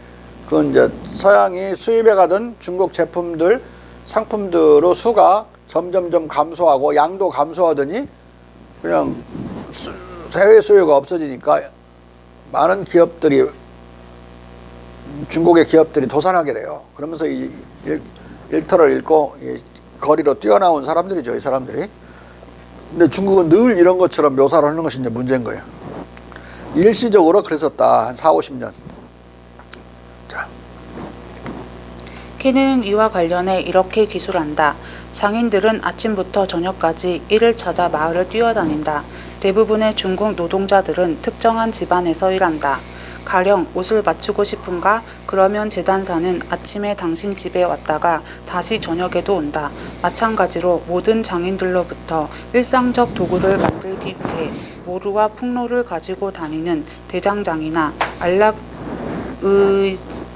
그건 이제 서양이 수입해 가던 중국 제품들, 상품들의 수가 점점점 감소하고 양도 감소하더니 그냥 해외 수요가 없어지니까 많은 기업들이 중국의 기업들이 도산하게 돼요. 그러면서 이 일터를 잃고 이 거리로 뛰어나온 사람들이죠, 이 사람들이. 근데 중국은 늘 이런 것처럼 묘사를 하는 것이 이제 문제인 거예요. 일시적으로 그랬었다. 한 4, 50년. 자. 케네는 이와 관련해 이렇게 기술한다. 장인들은 아침부터 저녁까지 일을 찾아 마을을 뛰어다닌다. 대부분의 중국 노동자들은 특정한 집안에서 일한다. 가령 옷을 맞추고 싶은가? 그러면 재단사는 아침에 당신 집에 왔다가 다시 저녁에도 온다. 마찬가지로 모든 장인들로부터 일상적 도구를 만들기 위해 모루와 풍로를 가지고 다니는 대장장이나 안락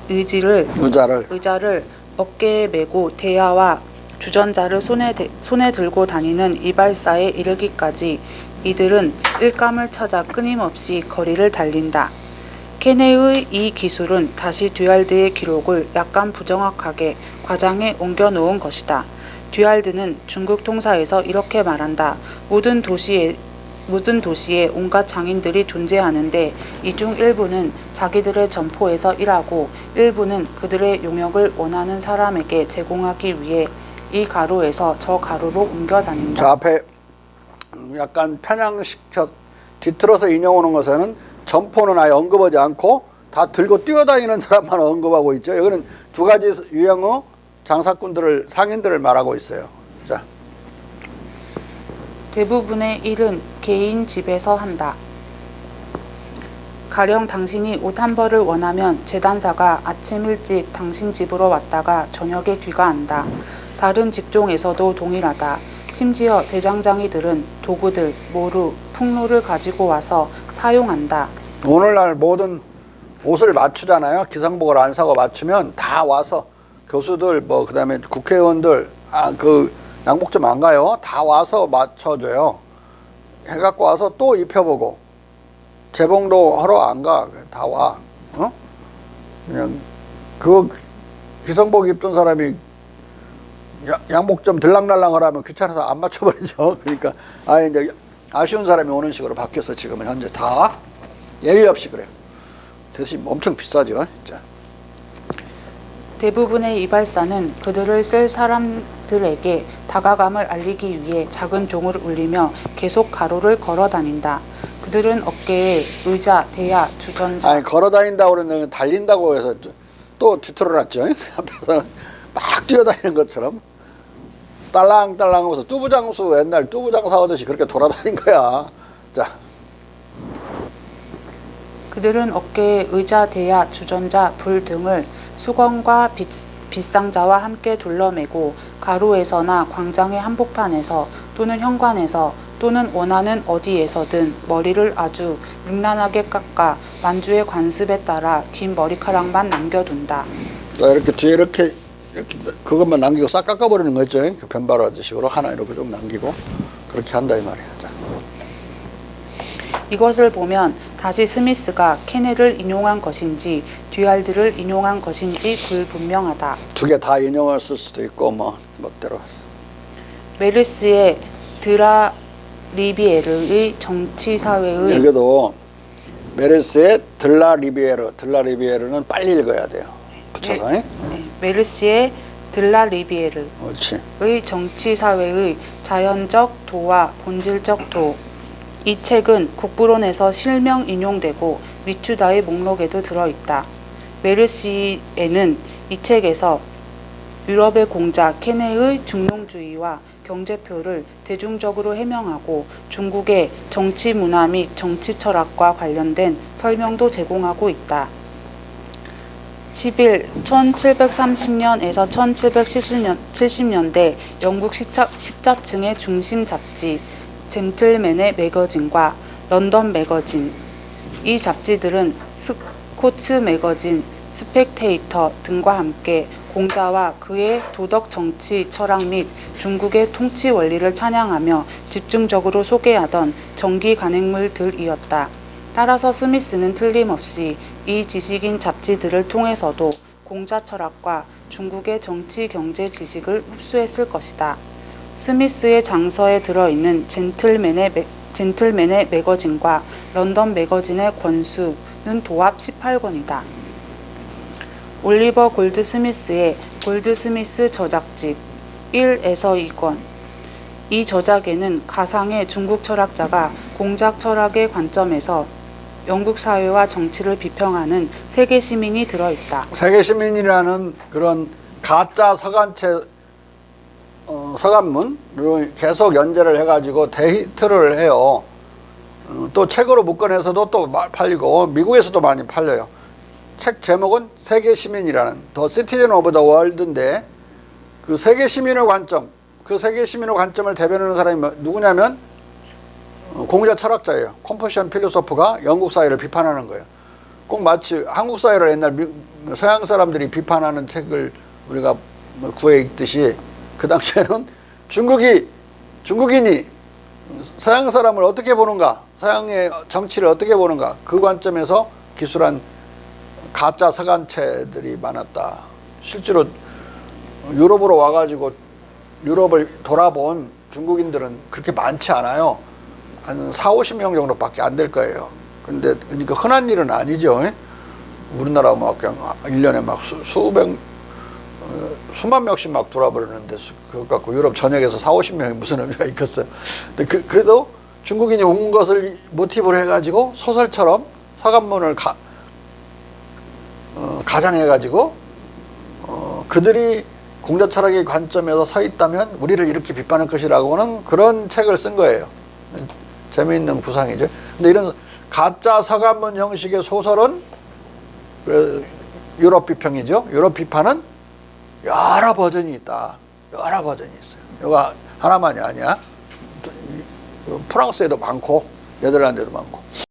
의자를 어깨에 메고 대야와 주전자를 손에 들고 다니는 이발사에 이르기까지 이들은 일감을 찾아 끊임없이 거리를 달린다. 케네의 이 기술은 다시 듀알드의 기록을 약간 부정확하게 과장해 옮겨 놓은 것이다. 듀알드는 중국 통사에서 이렇게 말한다. 모든 도시에 온갖 장인들이 존재하는데 이 중 일부는 자기들의 점포에서 일하고 일부는 그들의 용역을 원하는 사람에게 제공하기 위해 이 가루에서 저 가루로 옮겨 다닌다. 저 앞에 약간 편향시켜 뒤틀어서 인용하는 것에는 점포는 아예 언급하지 않고 다 들고 뛰어다니는 사람만 언급하고 있죠. 여기는 두 가지 유형의 상인들을 말하고 있어요. 자. 대부분의 일은 개인 집에서 한다. 가령 당신이 옷 한 벌을 원하면 재단사가 아침 일찍 당신 집으로 왔다가 저녁에 귀가한다. 다른 직종에서도 동일하다. 심지어 대장장이들은 도구들, 모루, 풍로를 가지고 와서 사용한다. 오늘날 모든 옷을 맞추잖아요. 기성복을 안 사고 맞추면 다 와서 교수들 그다음에 국회의원들 그 양복점 안 가요. 다 와서 맞춰줘요. 해갖고 와서 또 입혀보고 재봉도 하러 안 가. 다 와. 그냥 그 기성복 입던 사람이 양복점 들락날락 하라면 귀찮아서 안 맞춰버리죠. 그러니까 이제 아쉬운 사람이 오는 식으로 바뀌었어. 지금은 현재 다 예의 없이 그래요. 대신 엄청 비싸죠. 자. 대부분의 이발사는 그들을 쓸 사람들에게 다가감을 알리기 위해 작은 종을 울리며 계속 가로를 걸어 다닌다. 그들은 어깨에 의자, 대야, 주전자. 아니 걸어 다닌다고 그러는데 달린다고 해서 또 뒤틀어놨죠. 앞에서는 막 뛰어다니는 것처럼 딸랑딸랑 하면서 뚜부장수 옛날 뚜부장사 하듯이 그렇게 돌아다닌 거야. 자, 그들은 어깨에 의자, 대야, 주전자, 불 등을 수건과 빗상자와 함께 둘러매고 가로에서나 광장의 한복판에서 또는 현관에서 또는 원하는 어디에서든 머리를 아주 음란하게 깎아 만주의 관습에 따라 긴 머리카락만 남겨둔다. 자 이렇게 뒤에 이렇게 그것만 남기고 싹 깎아버리는 거 있죠. 그 변바로 하듯이로 하나 이렇게 좀 남기고 그렇게 한다 이 말이야. 자. 이것을 보면 다시 스미스가 케네를 인용한 것인지 듀알드를 인용한 것인지 불분명하다. 두 개 다 인용을 쓸 수도 있고 뭐 멋대로. 메르스의 드라 리비에르의 정치사회의 여기도 메르스의 들라리비에르는 빨리 읽어야 돼요. 붙여서. 네. 메르스의 들라 리비에르의 옳지. 정치사회의 자연적 도와 본질적 도. 이 책은 국부론에서 실명 인용되고 미추다의 목록에도 들어있다. 메르시에는 이 책에서 유럽의 공자 케네의 중농주의와 경제표를 대중적으로 해명하고 중국의 정치 문화 및 정치 철학과 관련된 설명도 제공하고 있다. 1730년에서 1770년대 영국 식자층의 중심 잡지 젠틀맨의 매거진과 런던 매거진, 이 잡지들은 스코츠 매거진, 스펙테이터 등과 함께 공자와 그의 도덕 정치 철학 및 중국의 통치 원리를 찬양하며 집중적으로 소개하던 정기 간행물들이었다. 따라서 스미스는 틀림없이 이 지식인 잡지들을 통해서도 공자 철학과 중국의 정치 경제 지식을 흡수했을 것이다. 스미스의 장서에 들어있는 젠틀맨의 매거진과 런던 매거진의 권수는 도합 18권이다. 올리버 골드 스미스의 골드 스미스 저작집 1에서 2권. 이 저작에는 가상의 중국 철학자가 공작 철학의 관점에서 영국 사회와 정치를 비평하는 세계 시민이 들어있다. 세계 시민이라는 그런 가짜 서간문으로 계속 연재를 해가지고 대히트를 해요. 또 책으로 묶어내서도 또 팔리고 미국에서도 많이 팔려요. 책 제목은 세계 시민이라는 더 시티즌 오브 더 월드인데 그 세계 시민의 관점, 그 세계 시민의 관점을 대변하는 사람이 누구냐면 공자 철학자예요. 컴포시안 필로소프가 영국 사회를 비판하는 거예요. 꼭 마치 한국 사회를 옛날 서양 사람들이 비판하는 책을 우리가 구해 읽듯이 그 당시에는 중국인이 서양 사람을 어떻게 보는가, 서양의 정치를 어떻게 보는가, 그 관점에서 기술한 가짜 서간체들이 많았다. 실제로 유럽으로 와가지고 유럽을 돌아본 중국인들은 그렇게 많지 않아요. 한 40~50명 정도밖에 안 될 거예요. 근데 그러니까 흔한 일은 아니죠. 우리나라 막 그냥 1년에 막 수만 명씩 막 돌아버리는데 그거 갖고 유럽 전역에서 40~50명이 무슨 의미가 있겠어요. 근데 그래도 중국인이 온 것을 모티브로 해가지고 소설처럼 서간문을 가장해가지고 그들이 공자 철학의 관점에서 서 있다면 우리를 이렇게 비판할 것이라고는 그런 책을 쓴 거예요. 재미있는 구상이죠. 근데 이런 가짜 서간문 형식의 소설은 유럽 비평이죠. 유럽 비판은 여러 버전이 있다. 여러 버전이 있어요. 이거 하나만이 아니야. 프랑스에도 많고 네덜란드에도 많고.